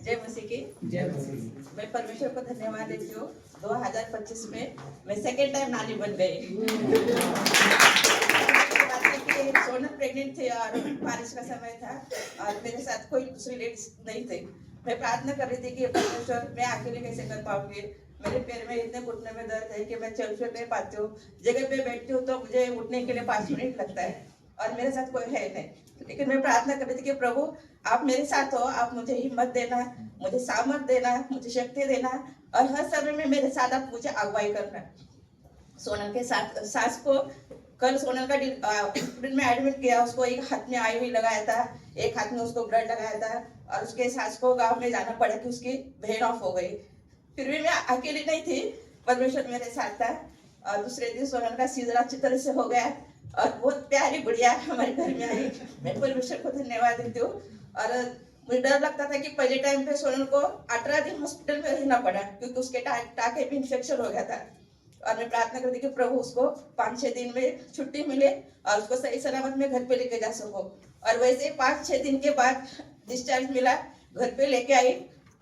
जय मसीह की जय मसीह। मैं परमेश्वर को धन्यवाद देती हूँ। 2025 में मैं सेकेंड टाइम नानी बन गई। सोनल प्रेग्नेंट थी और बारिश का समय था और मेरे साथ कोई दूसरी लेडीज नहीं थी। मैं प्रार्थना कर रही थी कि परमेश्वर मैं अकेले कैसे कर पाऊंगी। मेरे पैर में इतने घुटने में दर्द है कि मैं चल फिर नहीं पाती हूँ। जगह पे बैठती हूँ तो मुझे उठने के लिए 5 मिनट लगता है और मेरे साथ कोई है नहीं। लेकिन मैं प्रार्थना कर रही थी कि प्रभु आप मेरे साथ हो, आप मुझे हिम्मत देना, मुझे सामर्थ देना, मुझे शक्ति देना और हर समय में मेरे साथ आप मुझे अगुवाई करना। सोनल के साथ सास को कल सोनल का हॉस्पिटल में एडमिट किया, उसको एक हाथ में IV लगाया था, एक हाथ में उसको ब्लड लगाया था और उसके सास को गांव में जाना पड़ा कि उसकी बहन ऑफ हो गई। फिर भी मैं अकेली नहीं थी, परमेश्वर मेरे साथ था। और दूसरे दिन सोनल का सीजर अच्छी तरह से हो गया और बहुत प्यारी गुड़िया हमारे घर में आई। मैं परमेश्वर को धन्यवाद देती हूँ। और मुझे डर लगता था कि पहले टाइम पे सोनल को 18 दिन हॉस्पिटल में रहना पड़ा क्योंकि उसके टाके में इंफेक्शन हो गया था। और मैं प्रार्थना करती कि प्रभु उसको 5-6 दिन में छुट्टी मिले और उसको सही सलामत में घर पे लेके जा सको। और वैसे 5-6 दिन के बाद डिस्चार्ज मिला, घर पे लेके आई।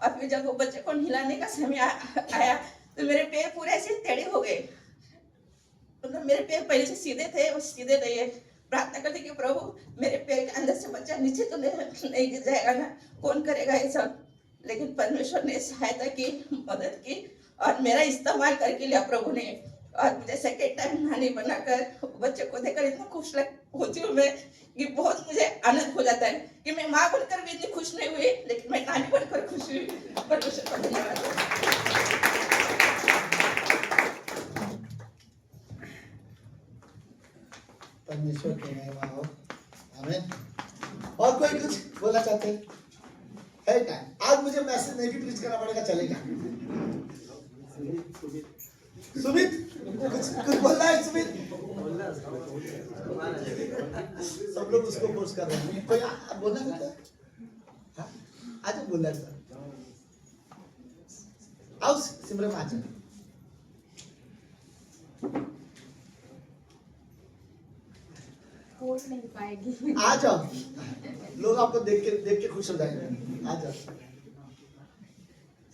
और फिर जब वो बच्चे को हिलाने का समय आया तो मेरे पैर पूरे ऐसे टेढ़े हो गए। मतलब मेरे पैर पहले से सीधे थे, वो सीधे नहीं है। प्रार्थना करती कि प्रभु मेरे पैर के अंदर से बच्चा नीचे तो नहीं गिर जाएगा ना, कौन करेगा ये सब। लेकिन परमेश्वर ने सहायता की, मदद की और मेरा इस्तेमाल करके लिया प्रभु ने। और मुझे सेकेंड टाइम नानी बनाकर बच्चे को देखकर इतना खुश होती हूँ मैं कि बहुत मुझे आनंद हो जाता है कि मैं माँ बनकर भी इतनी खुश नहीं हुई, लेकिन मैं नानी बनकर खुश हुई। परमेश्वर को धन्यवाद। परमेश्वर की महिमा हो, आमीन। और कोई कुछ बोलना चाहते हैं? है टाइम। आज मुझे मैसेज नहीं भी प्रीच करना पड़ेगा, चलेगा। सुमित कुछ बोलना है? सुमित सब लोग उसको फोर्स कर रहे हैं, कोई बोलना चाहता है? हाँ? आज बोलना है सर। आओ सिमरन आज बोल नहीं पाएगी। आ जाओ, लोग आपको देख के खुश हो जाएंगे। आ जाओ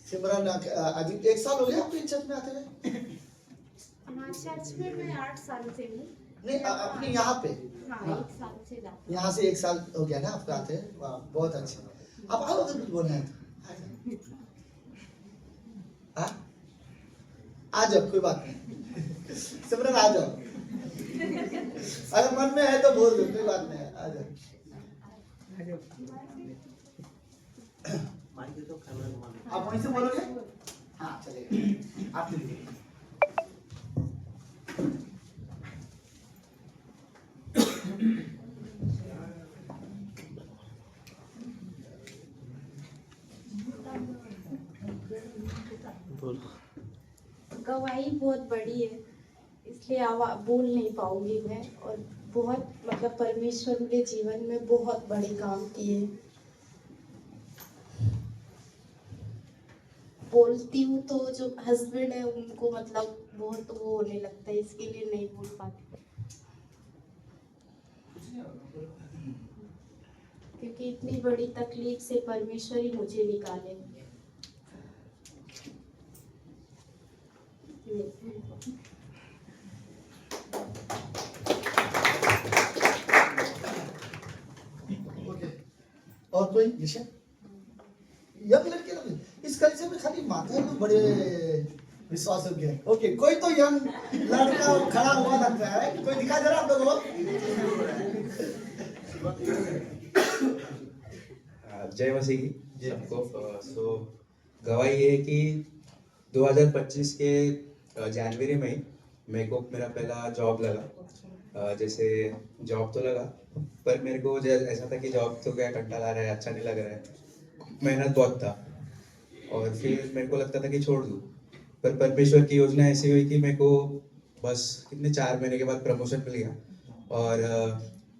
सिमरन। आज 1 साल हो गया आपको इस चर्च में आते हुए? हाँ, चर्च में मैं 8 साल से हूँ। नहीं, अपने यहाँ पे? हाँ, 1 साल से जाती हूँ। यहाँ से 1 साल हो गया ना आपको आते हैं? वाह, बहुत अच्छे। अब आओ, अगर कुछ बोलना है तो आ जाओ, कोई बात नहीं। सिमरन आ जाओ, अगर मन में है तो बोल दो, कोई बात नहीं। आ जाओ। आप वहीं से बोलोगे? हाँ चलेगा, आप लीजिए। गवाही बहुत बड़ी है, इसलिए बोल नहीं पाऊंगी मैं। और बहुत मतलब परमेश्वर मेरे जीवन में बहुत बड़े काम किए। बोलती हूँ तो जो हस्बैंड है उनको मतलब बहुत वो होने लगता है, इसके लिए नहीं बोल पाती। क्योंकि इतनी बड़ी तकलीफ से परमेश्वर ही मुझे निकाले। ओके, और कोई विषय? यंग लड़के लोग इस कल्चर में खाली माता लोग बड़े विश्वास योग्य है। ओके, कोई तो यंग लड़का खड़ा हुआ लगता है, कोई दिखा जरा आप लोगों को। जय मसीह की सबको। सो गवाही ये है कि 2025 के जनवरी में मेरे को मेरा पहला जॉब लगा। जैसे जॉब तो लगा, पर मेरे को ऐसा था कि जॉब तो क्या कंटाला आ रहा है, अच्छा नहीं लग रहा है, मेहनत बहुत था, और फिर मेरे को लगता था कि छोड़ दूँ। पर परमेश्वर की योजना ऐसी हुई कि मेरे को बस कितने 4 महीने के बाद प्रमोशन मिल गया। और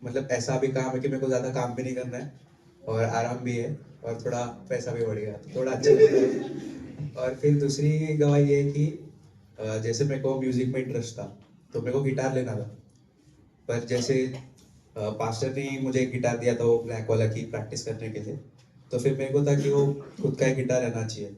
मतलब ऐसा भी काम है कि मेरे को ज़्यादा काम भी नहीं करना है और आराम भी है, और थोड़ा पैसा भी बढ़ गया, थोड़ा अच्छा लगता है। और फिर दूसरी गवाही ये है कि जैसे मेरे को म्यूज़िक में इंटरेस्ट था, तो मेरे को गिटार लेना था। पर जैसे पास्टर ने मुझे एक गिटार दिया था, वो ब्लैक वाला की प्रैक्टिस करने के लिए, तो फिर मेरे को था कि वो खुद का एक गिटार रहना चाहिए।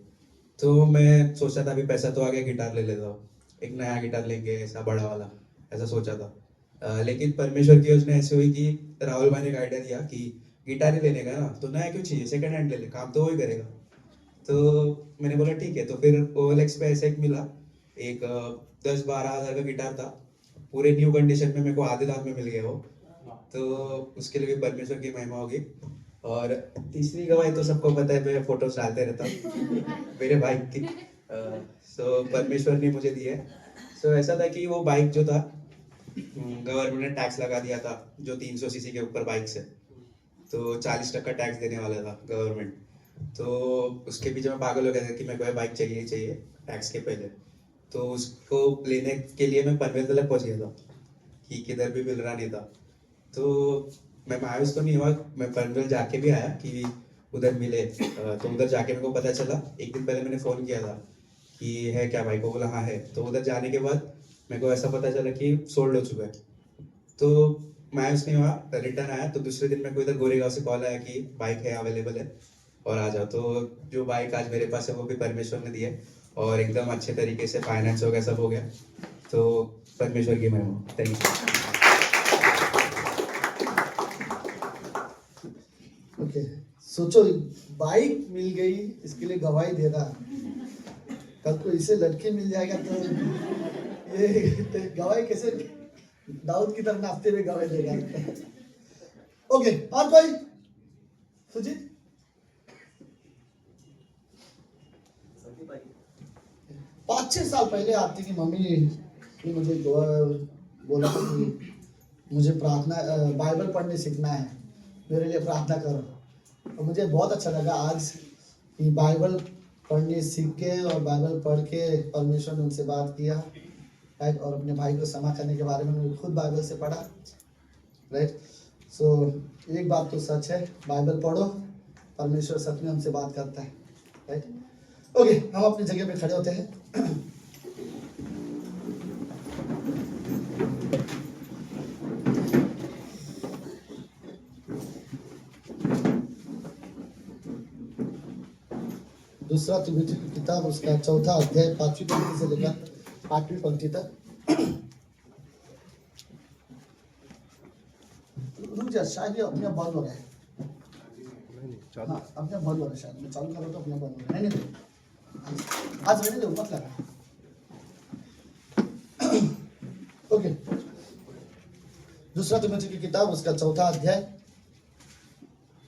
तो मैं सोचा था अभी पैसा तो आ गया, गिटार ले लेता हूँ, एक नया गिटार लेंगे ऐसा बड़ा वाला, ऐसा सोचा था। लेकिन परमेश्वर की योजना ऐसी हुई कि राहुल भाई ने एक आइडिया दिया कि गिटार ही लेने का ना, तो नया क्यों चाहिए, सेकंड हैंड ले ले, काम तो वही करेगा। तो मैंने बोला ठीक है। तो फिर OLX पे ऐसा एक मिला, एक 10-12 हज़ार का गिटार था, पूरे न्यू कंडीशन में, मेरे को आधे दाम में मिल गया वो। तो उसके लिए भी परमेश्वर की महिमा होगी। और तीसरी गवाही तो सबको पता है, मैं फोटोज डालते रहता हूँ मेरे बाइक की। सो परमेश्वर ने मुझे दी है। सो ऐसा था कि वो बाइक जो था, गवर्नमेंट ने टैक्स लगा दिया था जो 300 सीसी के ऊपर बाइक से, तो 40% टैक्स देने वाला था गवर्नमेंट। तो उसके पीछे मैं पागल हो गया था कि मेरे को बाइक चाहिए चाहिए टैक्स के पहले। तो उसको लेने के लिए मैं पनवेल तक पहुँच गया था कि किधर भी मिल रहा नहीं था। तो मैं मायूस तो नहीं हुआ, मैं पनवेल जाके भी आया कि उधर मिले। तो उधर जाके मेरे को पता चला, एक दिन पहले मैंने फ़ोन किया था कि है क्या भाई को, बोला हाँ है। तो उधर जाने के बाद मेरे को ऐसा पता चला कि सोल्ड हो चुका है। तो मायूस नहीं हुआ, रिटर्न आया। तो दूसरे दिन मेरे को इधर गोरेगांव से कॉल आया कि बाइक है अवेलेबल है और आ जाओ। तो जो बाइक आज मेरे पास है वो भी परमेश्वर ने दी है, और एकदम अच्छे तरीके से फाइनेंस हो गया, सब हो गया। तो परमेश्वर की महिमा। Thank you. ओके, सोचो बाइक मिल गई, इसके लिए गवाही दे रहा। कल को इसे लड़के मिल जाएगा तो ये तो गवाही कैसे दाऊद की तरह नाचते हुए गवाही देगा। ओके, और कोई? सुजीत? 5-6 साल पहले आरती की मम्मी ने मुझे बोला कि मुझे प्रार्थना बाइबल पढ़ने सीखना है, मेरे लिए प्रार्थना करो। और मुझे बहुत अच्छा लगा आज कि बाइबल पढ़ने सीख के और बाइबल पढ़ के परमेश्वर ने उनसे बात किया, राइट। और अपने भाई को क्षमा करने के बारे में मैंने खुद बाइबल से पढ़ा, राइट। सो एक बात तो सच है, बाइबल पढ़ो, परमेश्वर सच में हमसे बात करता है, राइट। ओके, हम अपनी जगह पे खड़े होते हैं। दूसरा तिमुथी की किताब, उसका 4था अध्याय 5वीं पंक्ति से लेकर 8वीं पंक्ति तक। रुक जा, शायद ये अपने बंद हो रहा है। हाँ, अपने बंद हो रहा है, शायद मैं चालू करूँ तो अपने बंद हो रहा है। नहीं आज रहने दो, मत लगा। ओके, दूसरा तिमोथी की किताब उसका 4था अध्याय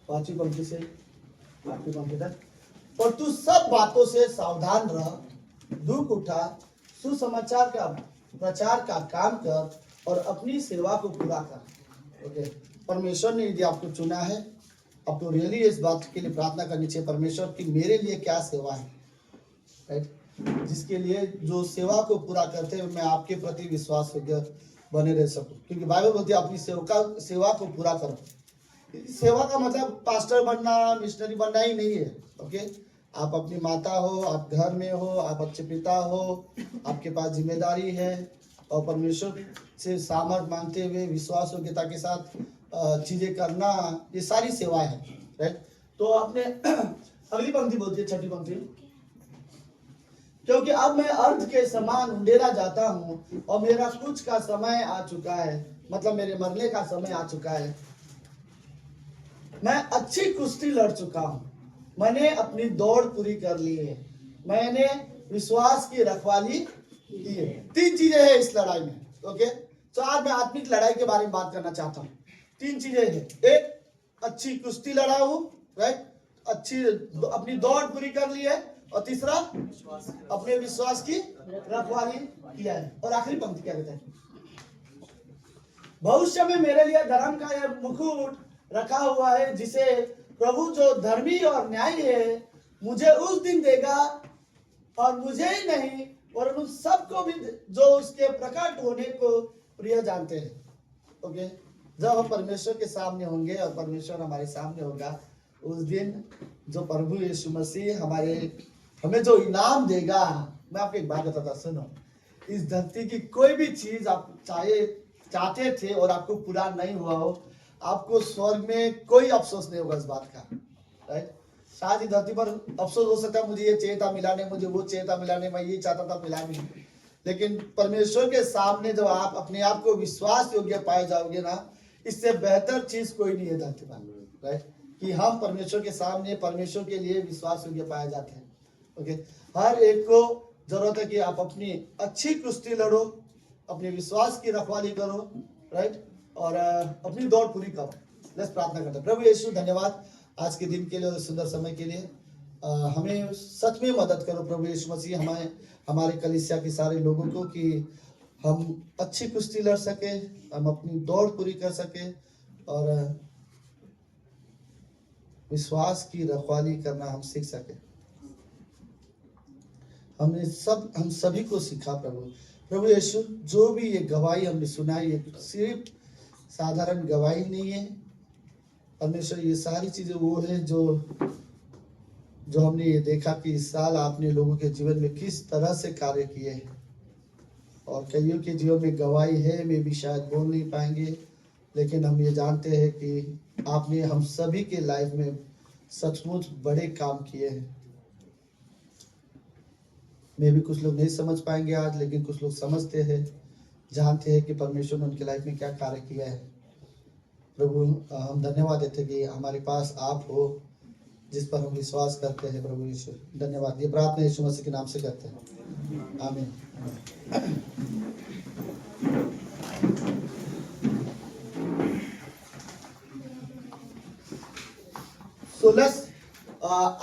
5वीं पंक्ति से 8वीं पंक्ति तक। और तू सब बातों से सावधान रह, दुख उठा, सुसमाचार का प्रचार का काम कर और अपनी सेवा को पूरा कर। ओके, परमेश्वर ने यदि आपको चुना है, आपको रियली इस बात के लिए प्रार्थना करनी चाहिए परमेश्वर की मेरे लिए क्या सेवा है, राइट? जिसके लिए जो सेवा को पूरा करते हुए मैं आपके प्रति विश्वास योग्य बने रह सकूं, क्योंकि बाइबल बोलती है अपनी सेवा को पूरा करो। सेवा का मतलब पास्टर बनना, मिशनरी बनना ही नहीं है। ओके, आप अपनी माता हो, आप घर में हो, आप अच्छे पिता हो, आपके पास जिम्मेदारी है और परमेश्वर से सामर्थ मांगते हुए विश्वास योग्यता के साथ चीजें करना, ये सारी सेवा है, राइट? तो आपने अगली पंक्ति बोलती है, 6ठी पंक्ति, क्योंकि अब मैं अर्ध के समान उंडेला जाता हूँ और मेरा कुछ का समय आ चुका है, मतलब मेरे मरने का समय आ चुका है। मैं अच्छी कुश्ती लड़ चुका हूँ, मैंने अपनी दौड़ पूरी कर ली है, मैंने विश्वास की रखवाली की है। 3 चीजें हैं इस लड़ाई में। ओके, तो आज मैं आत्मिक लड़ाई के बारे में बात करना चाहता हूँ। 3 चीजें हैं। एक, अच्छी कुश्ती लड़ा हूँ, राइट? अच्छी अपनी दौड़ पूरी कर ली है। और तीसरा, अपने विश्वास की रखवाली किया है। और आखिरी पंक्ति क्या कहते हैं? भविष्य में मेरे लिए धर्म का यह मुकुट रखा हुआ है, जिसे प्रभु जो धर्मी और न्यायी है मुझे उस दिन देगा, और मुझे ही नहीं और उन सबको भी जो उसके प्रकट होने को प्रिय जानते हैं। ओके, जब हम परमेश्वर के सामने होंगे और परमेश्वर हमारे सामने होगा, उस दिन जो प्रभु यीशु मसीह हमें जो इनाम देगा, मैं आपको एक बात बताता, सुनो। इस धरती की कोई भी चीज आप चाहते थे और आपको पूरा नहीं हुआ हो, आपको स्वर्ग में कोई अफसोस नहीं होगा इस बात का, राइट? शायद इस धरती पर अफसोस हो सकता है, मुझे ये चाहिए था मिला नहीं, मुझे वो चाहिए था मिला नहीं, मैं ये चाहता था मिला नहीं। लेकिन परमेश्वर के सामने जब आप अपने आप को विश्वास योग्य पाए जाओगे ना, इससे बेहतर चीज कोई नहीं है धरती पर, राइट? कि हम परमेश्वर के सामने परमेश्वर के लिए विश्वास योग्य पाए जाते हैं। ओके, हर एक को जरूरत है कि आप अपनी अच्छी कुश्ती लड़ो, अपने विश्वास की रखवाली करो, राइट? और अपनी दौड़ पूरी करो। लेट्स प्रार्थना करते हैं। प्रभु यीशु, धन्यवाद आज के दिन के लिए और सुंदर समय के लिए। हमें सच में मदद करो प्रभु यीशु मसीह, हमारे कलीसिया के सारे लोगों को, कि हम अच्छी कुश्ती लड़ सके, हम अपनी दौड़ पूरी कर सके और विश्वास की रखवाली करना हम सीख सके। हम सभी को सिखा प्रभु यीशु। जो भी ये गवाही हमने सुनाई, ये सिर्फ साधारण गवाही नहीं है परमेश्वर, ये सारी चीजें वो है जो हमने ये देखा कि इस साल आपने लोगों के जीवन में किस तरह से कार्य किए हैं। और कईयों के जीवन में गवाही है, वे भी शायद बोल नहीं पाएंगे, लेकिन हम ये जानते हैं कि आपने हम सभी के लाइफ में सचमुच बड़े काम किए हैं। में भी कुछ लोग नहीं समझ पाएंगे आज, लेकिन कुछ लोग समझते हैं, जानते हैं कि परमेश्वर ने उनके लाइफ में क्या कार्य किया है। प्रभु, हम धन्यवाद देते हैं कि हमारे पास आप हो जिस पर हम विश्वास करते हैं। प्रभु यीशु, धन्यवाद। ये प्रार्थना यीशु मसीह के नाम से करते हैं, आमीन।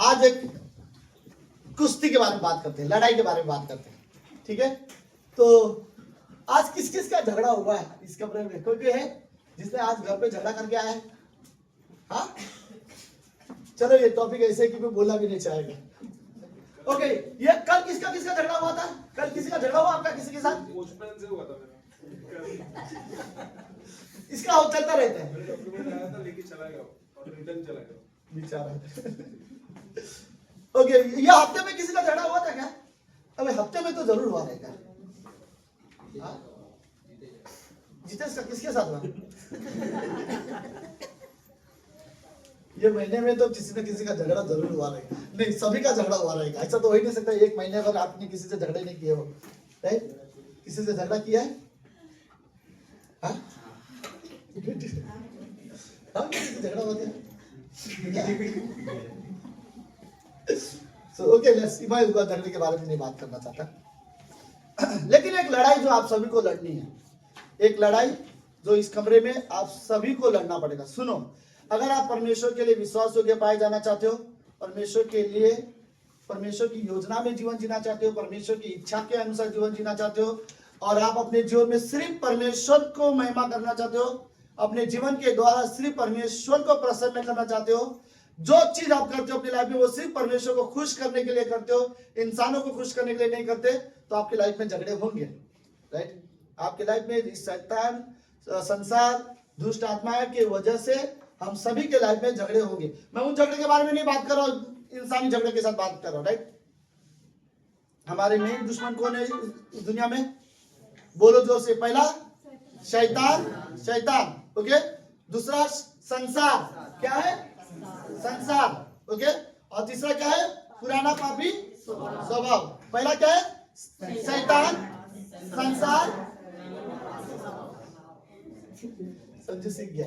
आज एक कुश्ती के बारे में बात करते हैं, लड़ाई के बारे में बात करते हैं, ठीक है? तो आज किस किस का झगड़ा हुआ है इस कमरे में? कोई है जिसने आज घर पे झगड़ा करके आया है? हाँ, चलो ये टॉपिक ऐसे कि मैं बोलना भी नहीं चाहेगा। ओके, ये कल किसका किसका झगड़ा हुआ था? कल किसी का झगड़ा हुआ आपका किसी के साथ? से हुआ था मेरा। इसका हो चलता रहता है, लेके चला गया और रिटर्न चला गया बेचारा। ओके, ये हफ्ते में किसी का झगड़ा हुआ था क्या? अबे हफ्ते में तो जरूर हुआ रहेगा। जितेश का किसके साथ हुआ? ये महीने में तो किसी न किसी का झगड़ा जरूर हुआ रहेगा। नहीं, सभी का झगड़ा हुआ रहेगा। ऐसा तो हो ही नहीं सकता एक महीने भर आपने किसी से झगड़े नहीं किए हो, राइट? किसी से झगड़ा किया है? हाँ, किसी से झगड़ा होता है? So, okay, मैं झगड़े के बारे में नहीं बात करना चाहता, लेकिन एक लड़ाई जो आप सभी को लड़नी है, एक लड़ाई जो इस कमरे में आप सभी को लड़ना पड़ेगा। सुनो, अगर आप परमेश्वर के लिए विश्वास योग्य पाए जाना चाहते हो, परमेश्वर के लिए, परमेश्वर की योजना में जीवन जीना चाहते हो, परमेश्वर की इच्छा के अनुसार जीवन जीना चाहते हो, और आप अपने जीवन में सिर्फ परमेश्वर को महिमा करना चाहते हो, अपने जीवन के द्वारा सिर्फ परमेश्वर को प्रसन्न करना चाहते हो, जो चीज आप करते हो अपनी लाइफ में वो सिर्फ परमेश्वर को खुश करने के लिए करते हो, इंसानों को खुश करने के लिए नहीं करते, तो आपकी लाइफ में झगड़े होंगे। राइट, आपकी लाइफ में शैतान, संसार, दुष्ट आत्माएं की वजह से हम सभी के लाइफ में झगड़े होंगे। मैं उन झगड़े के बारे में नहीं बात कर रहा हूँ, इंसानी झगड़े के साथ बात कर रहा हूँ। राइट, हमारे मेन दुश्मन कौन है इस दुनिया में? बोलो जोर से। पहला शैतान, शैतान, ओके। दूसरा संसार, क्या है? संसार, ओके। और तीसरा क्या है? पुराना पापी स्वभाव। पहला क्या है? शैतान, संसार, समझो, सीख गया।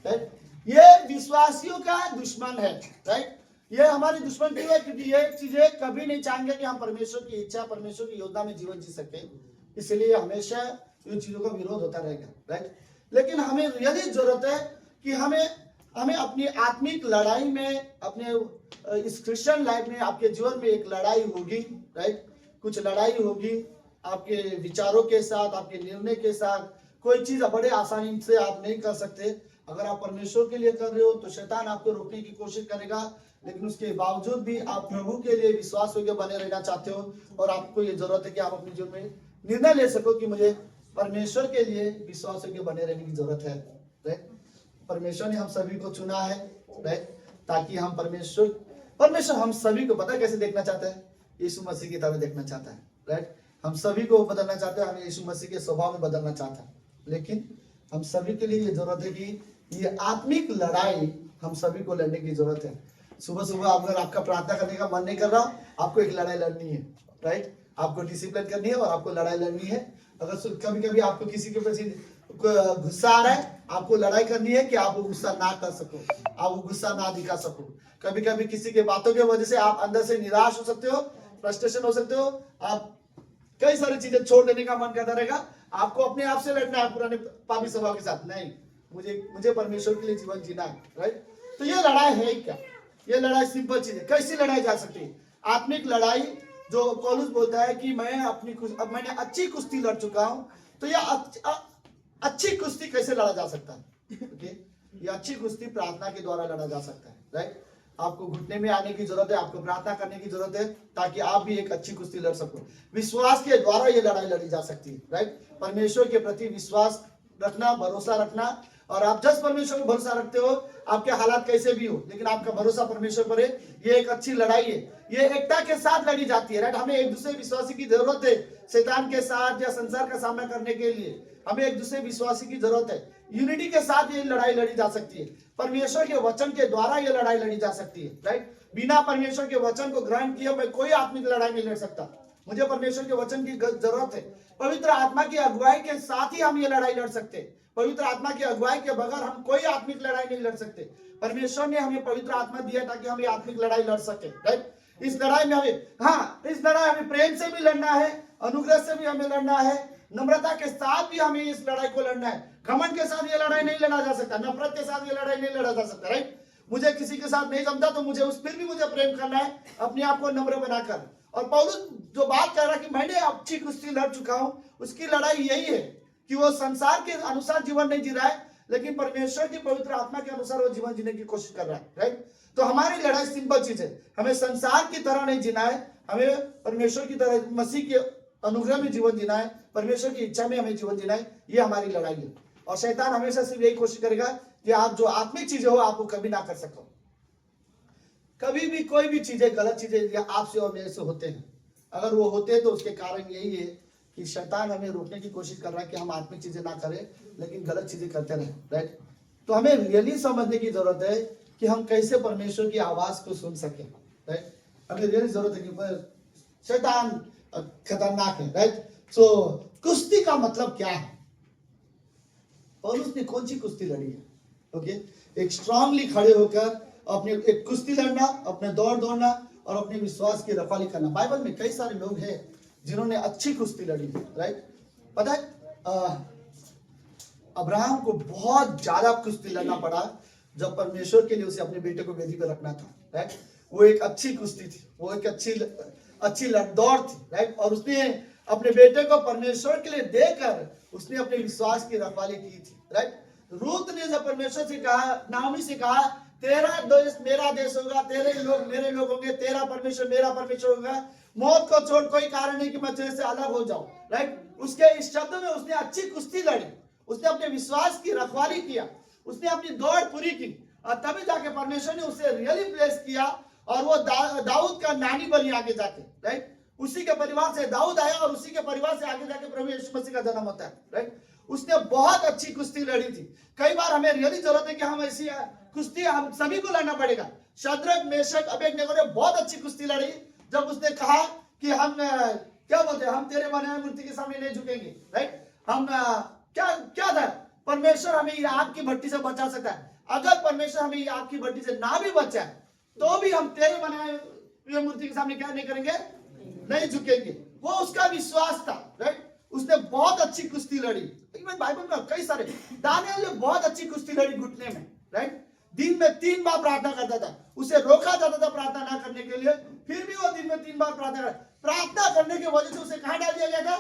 राइट, ये विश्वासियों का दुश्मन है। राइट, ये हमारे दुश्मन क्यों है? क्योंकि ये चीजें कभी नहीं चाहेंगे कि हम परमेश्वर की इच्छा, परमेश्वर की योजना में जीवन जी सके, इसलिए हमेशा इन चीजों का विरोध होता रहेगा। राइट, लेकिन हमें यदि जरूरत है कि हमें अपनी आत्मिक लड़ाई में, अपने इस क्रिश्चियन लाइफ में, आपके जीवन में एक लड़ाई होगी। राइट, कुछ लड़ाई होगी आपके विचारों के साथ, आपके निर्णय के साथ। कोई चीज बड़े आसानी से आप नहीं कर सकते। अगर आप परमेश्वर के लिए कर रहे हो तो शैतान आपको रोकने की कोशिश करेगा, लेकिन उसके बावजूद भी आप प्रभु के लिए विश्वास योग्य बने रहना चाहते हो, और आपको ये जरूरत है कि आप अपने जीवन में निर्णय ले सको कि मुझे परमेश्वर के लिए विश्वास योग्य बने रहने की जरूरत है। राइट, परमेश्वर ने हम सभी को चुना है। राइट, ताकि हम परमेश्वर हम सभी को पता है कैसे देखना चाहता है? यीशु मसीह की तरह देखना चाहता है। राइट, हम सभी को बदलना चाहते हैं, हमें यीशु मसीह के स्वभाव में बदलना चाहता है। लेकिन हम सभी के लिए ये जरूरत है कि ये आत्मिक लड़ाई हम सभी को लड़ने की जरूरत है। सुबह सुबह अगर आपका प्रार्थना करने का मन नहीं कर रहा, आपको एक लड़ाई लड़नी है। राइट, आपको डिसिप्लिन करनी है और आपको लड़ाई लड़नी है। अगर कभी कभी आपको किसी के प्रति गुस्सा आ रहा है, आपको लड़ाई करनी है कि आप वो गुस्सा ना कर सको, आप वो गुस्सा ना दिखा सको। कभी कभी किसी के बातों की वजह से आप अंदर से निराश हो सकते हो, फ्रस्ट्रेशन हो सकते हो, आप कई सारी चीजें छोड़ देने का मन करता रहेगा। आपको अपने आप से लड़ना है पुराने पापी स्वभाव के साथ। नहीं, मुझे परमेश्वर के लिए जीवन जीना है। राइट, तो ये लड़ाई है क्या? ये लड़ाई सिंपल चीज है। कैसी लड़ाई जा सकती है? आत्मिक लड़ाई, जो पौलुस बोलता है कि मैंने अच्छी कुश्ती लड़ चुका हूं। तो ये अच्छी कुश्ती कैसे लड़ा जा सकता है? ओके, ये अच्छी कुश्ती प्रार्थना के द्वारा लड़ा जा सकता है। राइट, आपको घुटने में आने की जरूरत है, आपको प्रार्थना करने की जरूरत है, ताकि आप भी एक अच्छी कुश्ती लड़ सको। विश्वास के द्वारा ये लड़ाई लड़ी जा सकती है। राइट, परमेश्वर के प्रति विश्वास रखना, भरोसा रखना। और आप जब परमेश्वर पर भरोसा रखते हो, आपके हालात कैसे भी हो, लेकिन आपका भरोसा परमेश्वर पर है, ये एक अच्छी लड़ाई है। ये एकता के साथ लड़ी जाती है। राइट, हमें एक दूसरे विश्वासी की जरूरत है। शैतान के साथ या संसार का सामना करने के लिए हमें एक दूसरे विश्वासी की जरूरत है। यूनिटी के साथ ये लड़ाई लड़ी जा सकती है। परमेश्वर के वचन के द्वारा ये लड़ाई लड़ी जा सकती है। राइट, बिना परमेश्वर के वचन को ग्रहण किए मैं कोई आत्मिक लड़ाई नहीं लड़ सकता। मुझे परमेश्वर के वचन की जरूरत है। पवित्र आत्मा की अगुवाई के साथ ही हम ये लड़ाई लड़ सकते हैं। पवित्र आत्मा की अगुवाई के बगैर हम कोई आत्मिक लड़ाई नहीं लड़ सकते। परमेश्वर ने हमें पवित्र आत्मा दिया ताकि हम ये आत्मिक लड़ाई लड़ सके। राइट, इस लड़ाई में इस लड़ाई हमें प्रेम से भी लड़ना है, अनुग्रह से भी हमें लड़ना है, नम्रता के साथ भी हमें इस लड़ाई को लड़ना है। घमंड के साथ ये लड़ाई नहीं लड़ा जा सकता, नफरत के साथ ये लड़ाई नहीं लड़ा जा सकता। राइट, मुझे किसी के साथ नहीं जमता तो फिर भी मुझे प्रेम करना है, अपने आप को नम्र बनाकर। और पौलुस जो बात कर रहा है कि मैंने अच्छी कुश्ती लड़ चुका हूं, उसकी लड़ाई यही है कि वो संसार के अनुसार जीवन नहीं जी रहा है, लेकिन परमेश्वर की पवित्र आत्मा के अनुसार वो जीवन जीने की कोशिश कर रहा है। राइट, तो हमारी लड़ाई सिंपल चीज है। हमें संसार की तरह नहीं जीना है, हमें परमेश्वर की तरह मसीह के अनुग्रह में जीवन जीना है, परमेश्वर की इच्छा में हमें जीवन जीना है। ये हमारी लड़ाई है। और शैतान हमेशा सिर्फ यही कोशिश करेगा कि आप जो आत्मिक चीजें हो आपको कभी ना कर सको। कभी भी कोई भी चीजें, गलत चीजें आपसे और मेरे से होते हैं, अगर वो होते हैं तो उसके कारण यही है कि शैतान हमें रोकने की कोशिश कर रहा है कि हम आत्मिक चीजें ना करें, लेकिन गलत चीजें करते रहें। राइट, तो हमें रियली समझने की जरूरत है कि हम कैसे परमेश्वर की आवाज को सुन सके। राइट, हमें रियली जरूरत है कि शैतान खतरनाक है। राइट, सो कुश्ती का मतलब क्या है? पौलुस ने कौन सी कुश्ती लड़ी है? ओके, एक स्ट्रांगली खड़े होकर अपने एक कुश्ती लड़ना, अपने दौड़ना और अपने विश्वास की रखवाली करना। बाइबल में कई सारे लोग हैं जिन्होंने अच्छी कुश्ती लड़ी है। राइट, पता है अब्राहम को बहुत ज्यादा कुश्ती लड़ना पड़ा जब परमेश्वर के लिए उसे अपने बेटे को वेदी पर रखना था, राइट। वो एक अच्छी कुश्ती थी, वो एक अच्छी दौड़ थी, राइट। और उसने अपने बेटे को परमेश्वर के लिए देकर उसने अपने विश्वास की रखवाली की थी, राइट। रूत ने जब परमेश्वर से कहा, नाओमी से कहा, तेरा देश मेरा देश होगा, तेरे लोग मेरे लोग होंगे, तेरा परमेश्वर मेरा परमेश्वर होगा, मौत को छोड़ कोई कारण नहीं कि मैं तेरे से अलग हो जाऊं, राइट। उसके इस शब्द में उसने अच्छी कुश्ती लड़ी, उसने अपने विश्वास की रखवाली किया, उसने अपनी दौड़ पूरी की, और तभी जाके परमेश्वर ने उसे रियली ब्लेस किया, और वो दाऊद का नानी बनी आगे जाके, राइट। उसी के परिवार से दाऊद आया, और उसी के परिवार से आगे जाके प्रभु यीशु मसीह का जन्म होता है, राइट। उसने बहुत अच्छी कुश्ती लड़ी थी। कई बार हमें रियली जरूरत है कि हम ऐसी कुश्ती हम सभी को लड़ना पड़ेगा। शद्रक, मेशक, अबेदनगो ने बहुत अच्छी कुश्ती लड़ी जब उसने कहा कि हम क्या बोलते हैं, हम तेरे बनाए मूर्ति के सामने नहीं झुकेंगे, राइट। हम क्या था, परमेश्वर हमें ये आग की भट्टी से बचा सकता है। अगर परमेश्वर हमें ये आग की भट्टी से ना भी बचाए तो भी हम तेरे बनाए हुए मूर्ति के सामने क्या नहीं करेंगे, नहीं झुकेंगे। वो उसका विश्वास था, राइट। उसने बहुत अच्छी कुश्ती लड़ी। इवन बाइबल में कई सारे, दानियल ने बहुत अच्छी कुश्ती लड़ी घुटने में, राइट। दिन में 3 बार प्रार्थना करता था, उसे रोका जाता था प्रार्थना ना करने के लिए, फिर भी वो दिन में 3 बार प्रार्थना करने की वजह से उसे कहां डाल दिया गया था,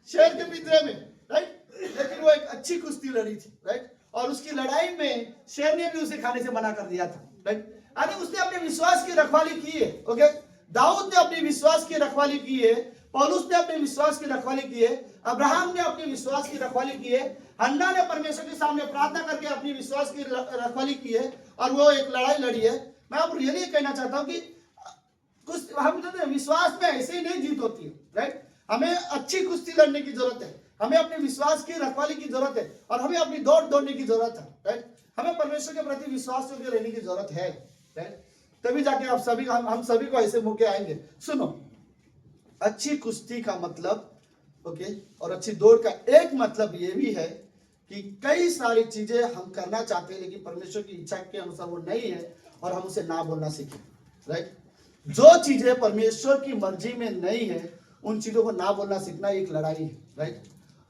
शेर के पिंजरे में, राइट। लेकिन वो एक अच्छी कुश्ती लड़ी थी, राइट। और उसकी लड़ाई में शेर ने भी उसे खाने से मना कर दिया था, राइट। यानी उसने अपने विश्वास की रखवाली की है, ओके। दाऊद ने अपने विश्वास की रखवाली की है, पौलुस ने अपने विश्वास की रखवाली की है, अब्राहम ने अपने विश्वास की रखवाली की है, हन्ना ने परमेश्वर के सामने प्रार्थना करके अपनी विश्वास की रखवाली की है, और वो एक लड़ाई लड़ी है। मैं आपको रियली कहना चाहता हूं कि कुछ हम जो विश्वास में ऐसे ही नहीं जीत होती है, राइट। हमें अच्छी कुश्ती लड़ने की जरूरत है, हमें अपने विश्वास की रखवाली की जरूरत है, और हमें अपनी दौड़ने की जरूरत है, राइट। हमें परमेश्वर के प्रति विश्वास योग्य रहने की जरूरत है, राइट। तभी जाके आप सभी हम सभी को ऐसे मौके आएंगे। सुनो, अच्छी कुश्ती का मतलब, ओके, और अच्छी दौड़ का एक मतलब ये भी है कि कई सारी चीजें हम करना चाहते हैं लेकिन परमेश्वर की इच्छा के अनुसार वो नहीं है, और हम उसे ना बोलना सीखें, राइट। जो चीजें परमेश्वर की मर्जी में नहीं है उन चीजों को ना बोलना सीखना एक लड़ाई है, राइट।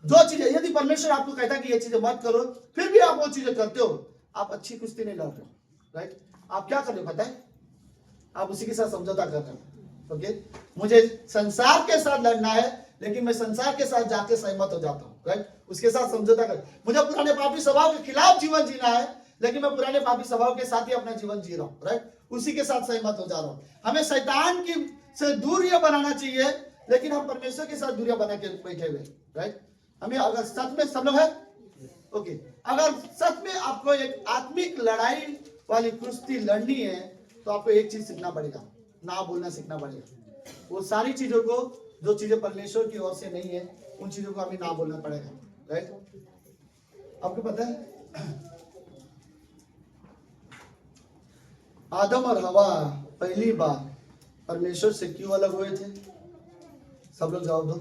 जो चीजें, यदि परमेश्वर आपको कहता है कि ये चीजें मत करो, फिर भी आप वो चीजें करते हो, आप अच्छी कुश्ती नहीं लड़ रहे हो, राइट। आप क्या कर रहे हो पता है, आप उसी के साथ समझौता कर रहे हो, ओके। मुझे संसार के साथ लड़ना है लेकिन मैं संसार के साथ जाके सहमत हो जाता हूँ, राइट। उसके साथ समझौता कर, मुझे पुराने पापी स्वभाव के खिलाफ जीवन जीना है लेकिन मैं पुराने पापी स्वभाव के साथ ही अपना जीवन जी रहा हूँ, राइट। उसी के साथ सहमत हो जा रहा हूँ। हमें शैतान की से दूरियां बनाना चाहिए लेकिन हम परमेश्वर के साथ दूरियां बना के बैठे हुए, राइट। हमें अगर सच में सब लोग है, ओके, अगर सच में आपको एक आत्मिक लड़ाई वाली कुश्ती लड़नी है तो आपको एक चीज सीखना पड़ेगा, ना बोलना सीखना पड़ेगा। वो सारी चीजों को, जो चीजें परमेश्वर की ओर से नहीं है उन चीजों को हमें ना बोलना पड़ेगा, राइट। आपको पता है आदम और हवा पहली बार परमेश्वर से क्यों अलग हुए थे? सब लोग जवाब दो।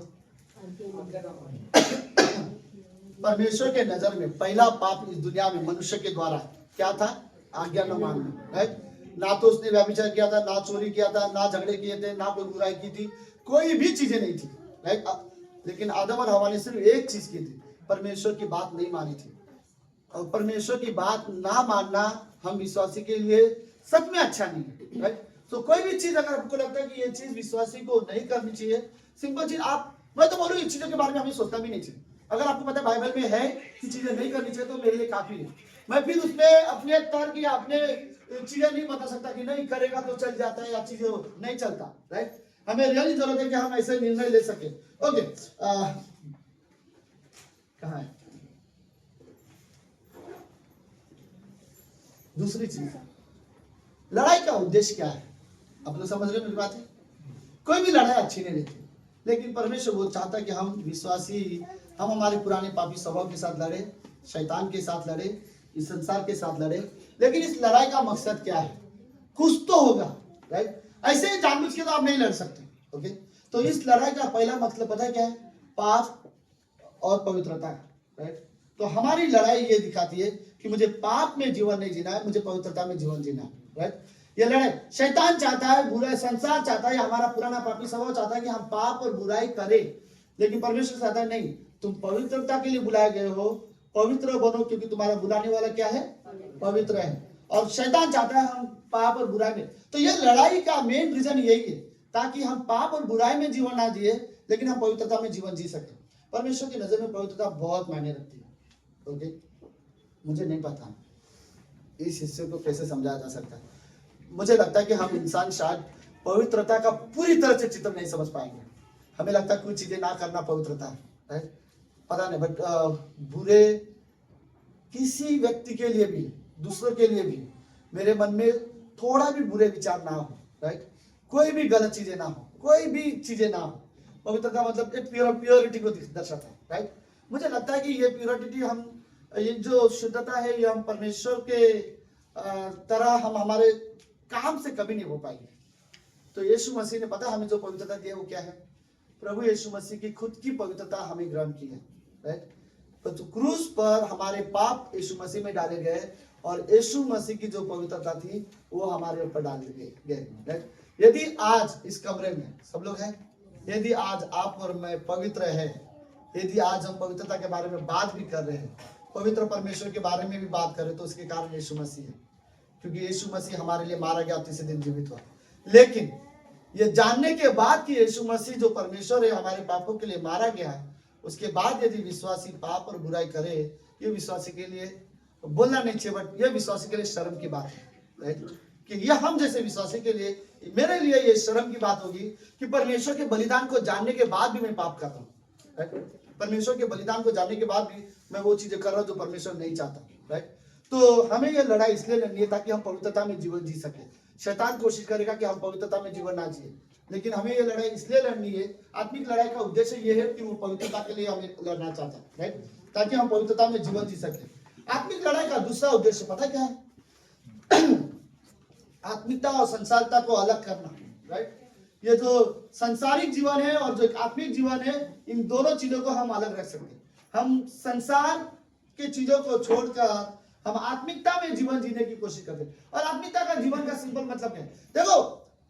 परमेश्वर के नजर में पहला पाप इस दुनिया में मनुष्य के द्वारा क्या था? आज्ञा न मानना, राइट। ना तो उसने व्यभिचार किया था, ना चोरी किया था, ना झगड़े किए थे, ना कोई बुराई की थी, कोई भी चीजें नहीं थी, राइट। लेकिन आदम और हवा ने सिर्फ एक चीज की थी, परमेश्वर की बात नहीं मानी थी। और परमेश्वर की बात ना मानना हम विश्वासी के लिए सच में अच्छा नहीं है, राइट। तो कोई भी चीज अगर आपको लगता है कि ये चीज विश्वासी को नहीं करनी चाहिए, सिंपल चीज, आप, मैं तो बोलूँ इन चीजों के बारे में हमें सोचना भी नहीं चाहिए। अगर आपको पता है बाइबल में है कि चीजें नहीं करनी चाहिए तो मेरे लिए काफी है। मैं फिर उसमें अपने तर्क या अपने चीजें नहीं बता सकता कि नहीं करेगा तो चल जाता है या चीजें नहीं चलता, राइट। हमें रियली जरूरत है कि हम ऐसे निर्णय ले सके, ओके। कहाँ है दूसरी चीज, लड़ाई का उद्देश्य क्या है? आप लोग समझ रहे मेरी बात है? कोई भी लड़ाई अच्छी नहीं रहती, लेकिन परमेश्वर वो चाहता है कि हम विश्वासी, हम हमारे पुराने पापी स्वभाव के साथ लड़े, शैतान के साथ लड़े, इस संसार के साथ लड़े। लेकिन इस लड़ाई का मकसद क्या है? कुछ तो होगा, राइट। ऐसे ही जानबूझ के तो आप नहीं लड़ सकते, ओके। तो इस लड़ाई का पहला मतलब पता है क्या है? पाप और पवित्रता, राइट। तो हमारी लड़ाई ये दिखाती है कि मुझे पाप में जीवन नहीं जीना है, मुझे पवित्रता में जीवन जीना है, राइट। ये लड़ाई शैतान चाहता है, बुरा संसार चाहता है, हमारा पुराना पापी स्वभाव चाहता है कि हम पाप और बुराई करें, लेकिन परमेश्वर चाहता है नहीं, तुम पवित्रता के लिए बुलाए गए हो, पवित्र बनो क्योंकि तुम्हारा बुलाने वाला क्या है, पवित्र है। और शैतान चाहता है हम पाप और बुराई में, तो ये लड़ाई का मेन रीजन यही है ताकि हम पाप और बुराई में जीवन ना जिए लेकिन हम पवित्रता में जीवन जी सके। परमेश्वर की नजर में पवित्रता बहुत मायने रखती है। ओके, मुझे नहीं पता इस हिस्से को कैसे समझाया जा सकता है। मुझे लगता है कि हम इंसान शायद पवित्रता का पूरी तरह से चित्र नहीं समझ पाएंगे। हमें लगता है कुछ चीजें ना करना पवित्रता है, राइट? पता नहीं, बट बुरे किसी व्यक्ति के लिए भी, दूसरों के लिए भी मेरे मन में थोड़ा भी बुरे विचार ना हो, राइट? कोई भी गलत चीजें ना हो, कोई भी चीजें ना हो। पवित्रता मतलब एक प्योरिटी को दर्शाता है, राइट? मुझे लगता है कि ये प्योरिटी हम, ये जो शुद्धता है, ये हम परमेश्वर के तरह हम हमारे काम से कभी नहीं हो पाएंगे। तो यीशु मसीह ने, पता हमें जो पवित्रता दी है वो क्या है? प्रभु यीशु मसीह की खुद की पवित्रता हमें ग्रहण की है, राइट? तो क्रूस पर हमारे पाप यीशु मसीह में डाले गए और यीशु मसीह की जो पवित्रता थी वो हमारे ऊपर डाले गए, राइट? यदि आज इस कमरे में सब लोग हैं, यदि आज आप और मैं पवित्र है, यदि आज हम पवित्रता के बारे में बात भी कर रहे हैं, पवित्र परमेश्वर के बारे में भी बात कर रहे हैं, तो उसके कारण यीशु मसीह है, क्योंकि यीशु मसीह हमारे लिए मारा गया, तीसरे दिन जीवित हुआ। लेकिन ये जानने के बाद कि यीशु मसीह जो परमेश्वर है हमारे पापों के लिए मारा गया है, उसके बाद यदि विश्वासी पाप और बुराई करे, ये विश्वासी के लिए बोलना नहीं चाहिए, बट ये विश्वासी के लिए शर्म की बात है, राइट? कि ये हम जैसे विश्वासी के लिए, मेरे लिए ये शर्म की बात होगी कि परमेश्वर के बलिदान को जानने के बाद भी मैं पाप कर रहा हूँ, राइट? परमेश्वर के बलिदान को जानने के बाद भी मैं वो चीजें कर रहा हूँ जो परमेश्वर नहीं चाहता, राइट? तो हमें ये लड़ाई इसलिए लड़नी है ताकि हम पवित्रता में जीवन जी सके। शैतान कोशिश करेगा कि हम पवित्रता में जीवन ना जिए, लेकिन हमें ये लड़ाई इसलिए लड़नी है, आत्मिक लड़ाई का उद्देश्य ये है कि वो पवित्रता के लिए हमें लड़ना चाहता है, राइट? ताकि हम पवित्रता में जीवन जी सके। आत्मिक लड़ाई का दूसरा उद्देश्य पता क्या है? आत्मिकता और संसारिकता को अलग करना, राइट? ये जो संसारिक जीवन है और जो आत्मिक जीवन है, इन दोनों चीजों को हम अलग रख सकते हैं। हम संसार के चीजों को छोड़कर हम आत्मिकता में जीवन जीने की कोशिश करते हैं। और आत्मिकता का जीवन का सिंपल मतलब है, देखो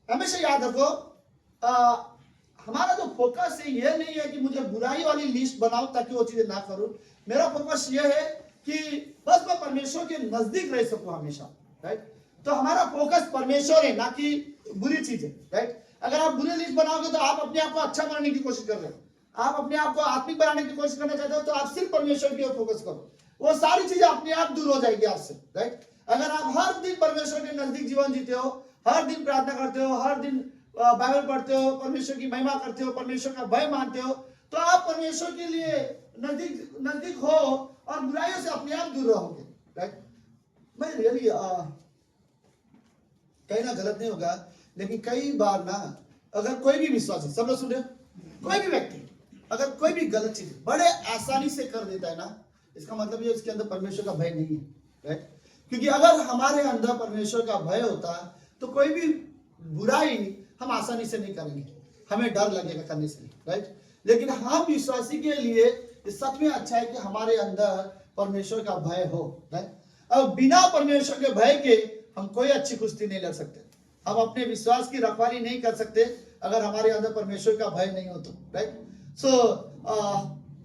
हमेशा याद रखो, हमारा जो फोकस है ये नहीं है कि मुझे बुराई वाली लिस्ट बनाऊं ताकि वो चीजें ना करूं। मेरा फोकस ये है कि बस मैं परमेश्वर के नजदीक रह सकूं हमेशा, राइट? तो हमारा फोकस परमेश्वर है, ना कि बुरी चीजें, राइट? अगर आप बुरी लिस्ट बनाओगे तो आप अपने आप को अच्छा बनाने की कोशिश कर रहे हो, आप अपने आप को आत्मिक बनाने की कोशिश करना चाहते हो, तो आप सिर्फ परमेश्वर की ओर फोकस करो, वो सारी चीजें अपने आप दूर हो जाएगी आपसे, राइट? अगर आप हर दिन परमेश्वर के नजदीक जीवन जीते हो, हर दिन प्रार्थना करते हो, हर दिन बाइबल पढ़ते हो, परमेश्वर की महिमा करते हो, परमेश्वर का भय मानते हो, तो आप परमेश्वर के लिए नजदीक हो और बुराइयों से अपने आप दूर रहोगे, राइट? मैं रियली कहना गलत नहीं होगा, लेकिन कई बार ना, अगर कोई भी विश्वासी, सब लोग सुन रहे हो, कोई भी व्यक्ति अगर कोई भी गलत चीज बड़े आसानी से कर देता है ना, इसका मतलब ये उसके अंदर परमेश्वर का भय नहीं है, राइट? क्योंकि अगर हमारे अंदर परमेश्वर का भय होता तो कोई भी बुराई हम आसानी से नहीं करेंगे, हमें डर लगेगा करने से, राइट? लेकिन हम विश्वासी के लिए सच में अच्छा है कि हमारे अंदर परमेश्वर का भय हो, राइट? अब बिना परमेश्वर के भय के हम कोई अच्छी कुश्ती नहीं लड़ सकते, हम अपने विश्वास की रखवाली नहीं कर सकते अगर हमारे अंदर परमेश्वर का भय नहीं हो तो, राइट? सो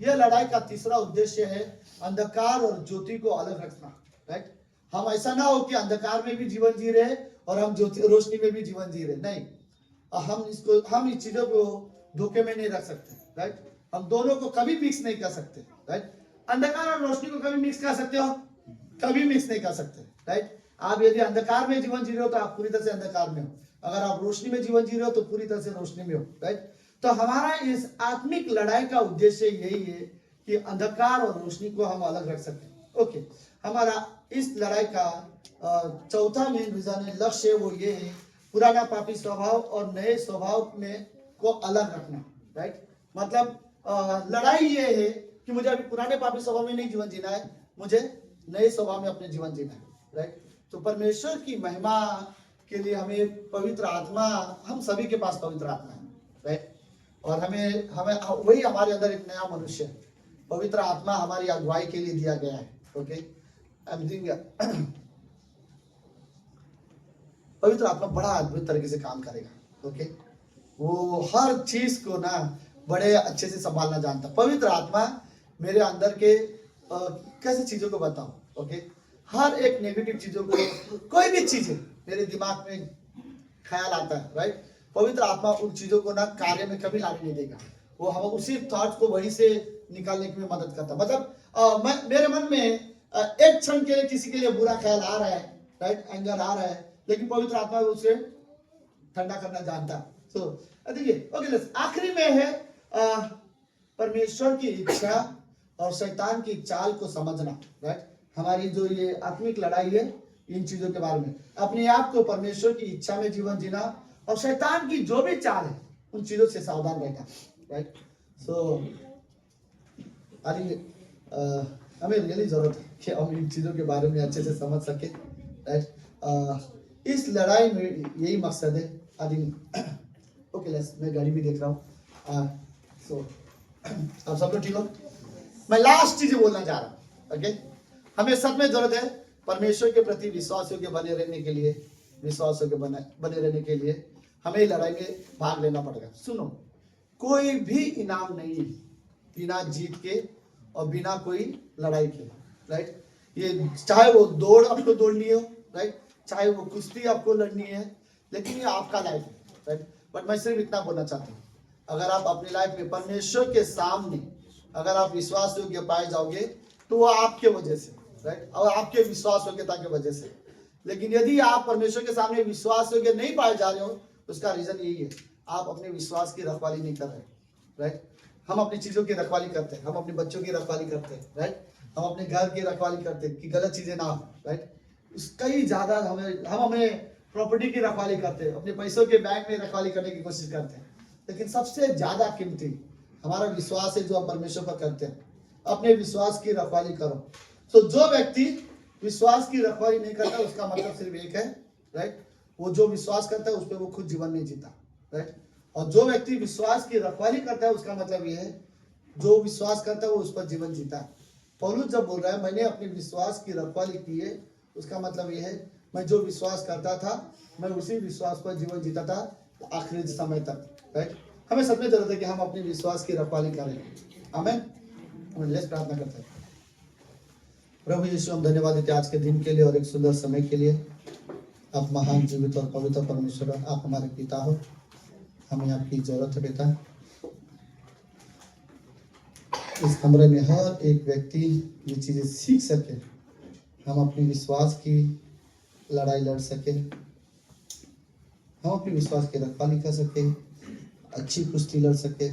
यह लड़ाई का तीसरा उद्देश्य है अंधकार और ज्योति को अलग रखना, राइट? हम ऐसा ना हो कि अंधकार में भी जीवन जी रहे और हम ज्योति रोशनी में भी जीवन जी रहे, नहीं। हम इस चीजों को धोखे में नहीं रख सकते, राइट? हम दोनों को कभी मिक्स नहीं कर सकते, राइट? अंधकार और रोशनी को कभी मिक्स कर सकते हो? कभी मिक्स नहीं कर सकते, राइट? आप यदि अंधकार में जीवन जी रहे हो तो आप पूरी तरह से अंधकार में हो, अगर आप रोशनी में जीवन जी रहे हो तो पूरी तरह से रोशनी में हो, राइट? तो हमारा इस आत्मिक लड़ाई का उद्देश्य यही है कि अंधकार और रोशनी को हम अलग रख सकें। ओके, हमारा इस लड़ाई का चौथा मेन रीजन है, लक्ष्य वो ये है, पुराना पापी स्वभाव और नए स्वभाव में को अलग रखना, राइट? मतलब लड़ाई ये है कि मुझे अभी पुराने पापी स्वभाव में नहीं जीवन जीना है, मुझे नए स्वभाव में अपने जीवन जीना है, राइट? तो परमेश्वर की महिमा के लिए हमें पवित्र आत्मा, हम सभी के पास पवित्र आत्मा है, राइट? और हमें वही हमारे अंदर एक नया मनुष्य है, पवित्र आत्मा हमारी अगुवाई के लिए दिया गया है। ओके, पवित्र आत्मा बड़ा अद्भुत तरीके से काम करेगा। ओके, वो हर चीज को ना बड़े अच्छे से संभालना जानता। पवित्र आत्मा मेरे अंदर के कैसे चीजों को बताऊं। ओके, हर एक नेगेटिव चीजों को, कोई भी चीजें मेरे दिमाग में ख्याल आता है, राइट, पवित्र आत्मा उन चीजों को ना कार्य में कभी लाने नहीं देगा। वो हम उसी थॉट्स को वहीं से निकालने में मदद करता है। मतलब मेरे मन में एक क्षण के लिए किसी के लिए बुरा ख्याल आ रहा है, राइट, एंगर आ रहा है, लेकिन पवित्र आत्मा उसे ठंडा करना जानता है। सो देखिए, ओके, आखिरी में है परमेश्वर की इच्छा और शैतान की चाल को समझना, राइट। हमारी जो ये आत्मिक लड़ाई है इन चीजों के बारे में, अपने आप को परमेश्वर की इच्छा में जीवन जीना और शैतान की जो भी चाल है उन चीजों से सावधान रहना, राइट। सो हमें रियली जरूरत है कि हम इन चीजों के बारे में अच्छे से समझ सके, राइट। इस लड़ाई में यही मकसद है। ओके, मैं गाड़ी भी देख रहा हूँ। सो अब सब लोग ठीक हो? मैं लास्ट चीज बोलना चाह रहा हूँ। ओके, हमें सब में जरूरत है परमेश्वर के प्रति विश्वास योग्य बने रहने के लिए, विश्वास योग्य बने रहने के लिए हमें लड़ाई में भाग लेना पड़ेगा। सुनो, कोई भी इनाम नहीं है बिना जीत के और बिना कोई लड़ाई के, राइट। ये चाहे वो दौड़ आपको दौड़नी हो, राइट, चाहे वो कुश्ती आपको लड़नी है, लेकिन ये आपका लाइफ है, राइट। बट मैं सिर्फ इतना बोलना चाहता हूँ, अगर आप अपनी लाइफ में परमेश्वर के सामने अगर आप विश्वास योग्य पाए जाओगे तो वो आपके वजह से, राइट, और आपके विश्वास योग्यता की वजह से। लेकिन यदि आप परमेश्वर के सामने विश्वास योग्य नहीं पाए जा रहे हो, उसका रीजन यही है, आप अपने विश्वास की रखवाली नहीं कर रहे, राइट। हम अपनी चीजों की रखवाली करते हैं, हम अपने बच्चों की रखवाली करते हैं, राइट, हम अपने घर की रखवाली करते हैं कि गलत चीजें ना हो, राइट। कई ज्यादा हम हमें प्रॉपर्टी की रखवाली करते हैं, अपने पैसों के बैंक में रखवाली करने की कोशिश करते हैं, लेकिन सबसे ज्यादा कीमती हमारा विश्वास है जो हम परमेश्वर पर करते हैं। अपने विश्वास की रखवाली करो। तो जो व्यक्ति विश्वास की रखवाली नहीं करता उसका मतलब सिर्फ एक है, राइट, वो जो विश्वास करता है उस पर वो खुद जीवन नहीं जीता, राइट। और जो व्यक्ति विश्वास की रखवाली करता है उसका मतलब ये है जो विश्वास करता है वो उस पर जीवन जीता है। पौलुस जब बोल रहा है मैंने अपने विश्वास की रखवाली की है, उसका मतलब ये है मैं जो विश्वास करता था मैं उसी विश्वास पर जीवन जीता था आखिरी समय तक, राइट। हमें सब में जरूरत है कि हम अपने विश्वास की रखवाली करें। आमीन। लेट्स प्रार्थना करते हैं। प्रभु यीशु, हम धन्यवाद देते हैं आज के दिन के लिए और एक सुंदर समय के लिए। आप महान, जीवित और पवित्र परमेश्वर, आप हमारे पिता हो, हमें आपकी जरूरत है पिता। इस कमरे में हर एक व्यक्ति ये चीजें सीख सके, हम अपने विश्वास की लड़ाई लड़ सके, हम अपने विश्वास की रखवाली कर सके, अच्छी कुश्ती लड़ सके,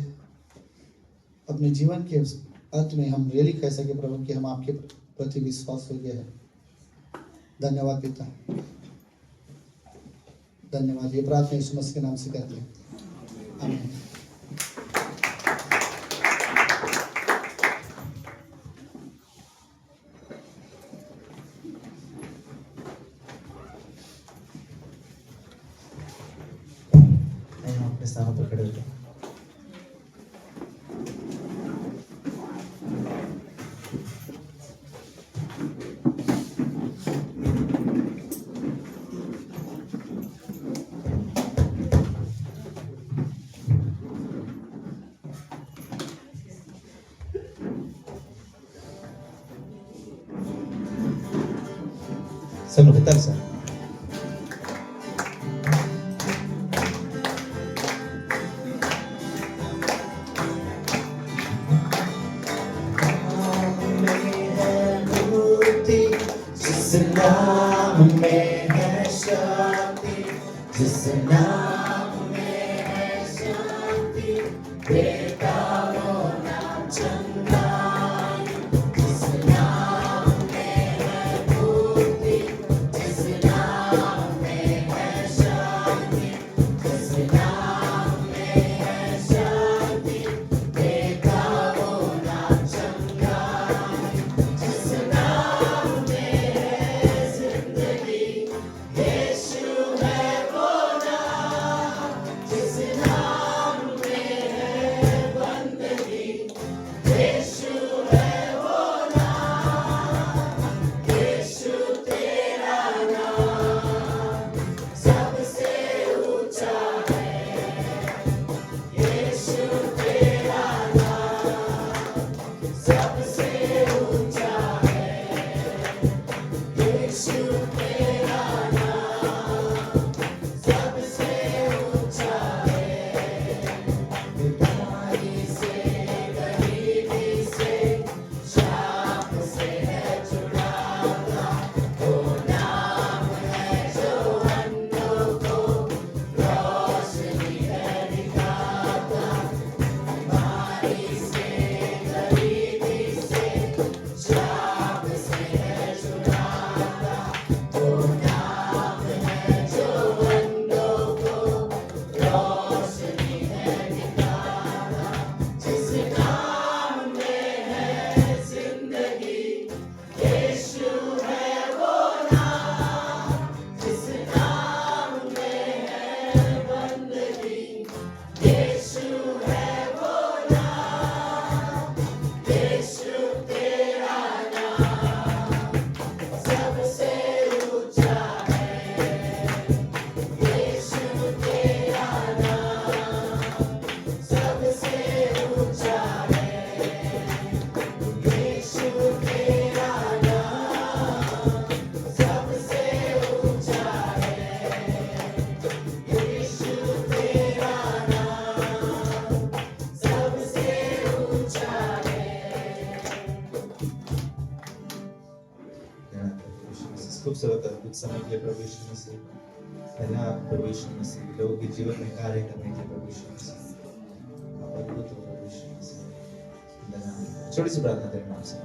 अपने जीवन के अंत में हम रियली कह सके प्रभु कि हम आपके प्रति विश्वास योग्य है। धन्यवाद पिता, धन्यवाद। ये प्रार्थना यीशु मसीह के नाम से करते हैं, आमीन। अपने स्थानों पर खड़े होते हैं। सब लोग उतर सर। जिस नाम में है शांति, जिस नाम में है शांति, बेटा वो नाम चंगा। जिस नाम में है मुक्ति, जिस नाम में है शांति, जिस नाम में है शांति, बेटा वो नाम चंगा। जिस नाम में है जिंदगी, यीशु है वो नाम। प्रभु यीशु मसीह खूब सारा कुछ समय के लिए प्रभु यीशु मसीह पहला प्रभु यीशु मसीह लोगों के जीवन में कार्य करने के लिए प्रभु यीशु मसीह आप अद्भुत हो प्रभु यीशु मसीह। छोटी सी प्रार्थना तेरे नाम से।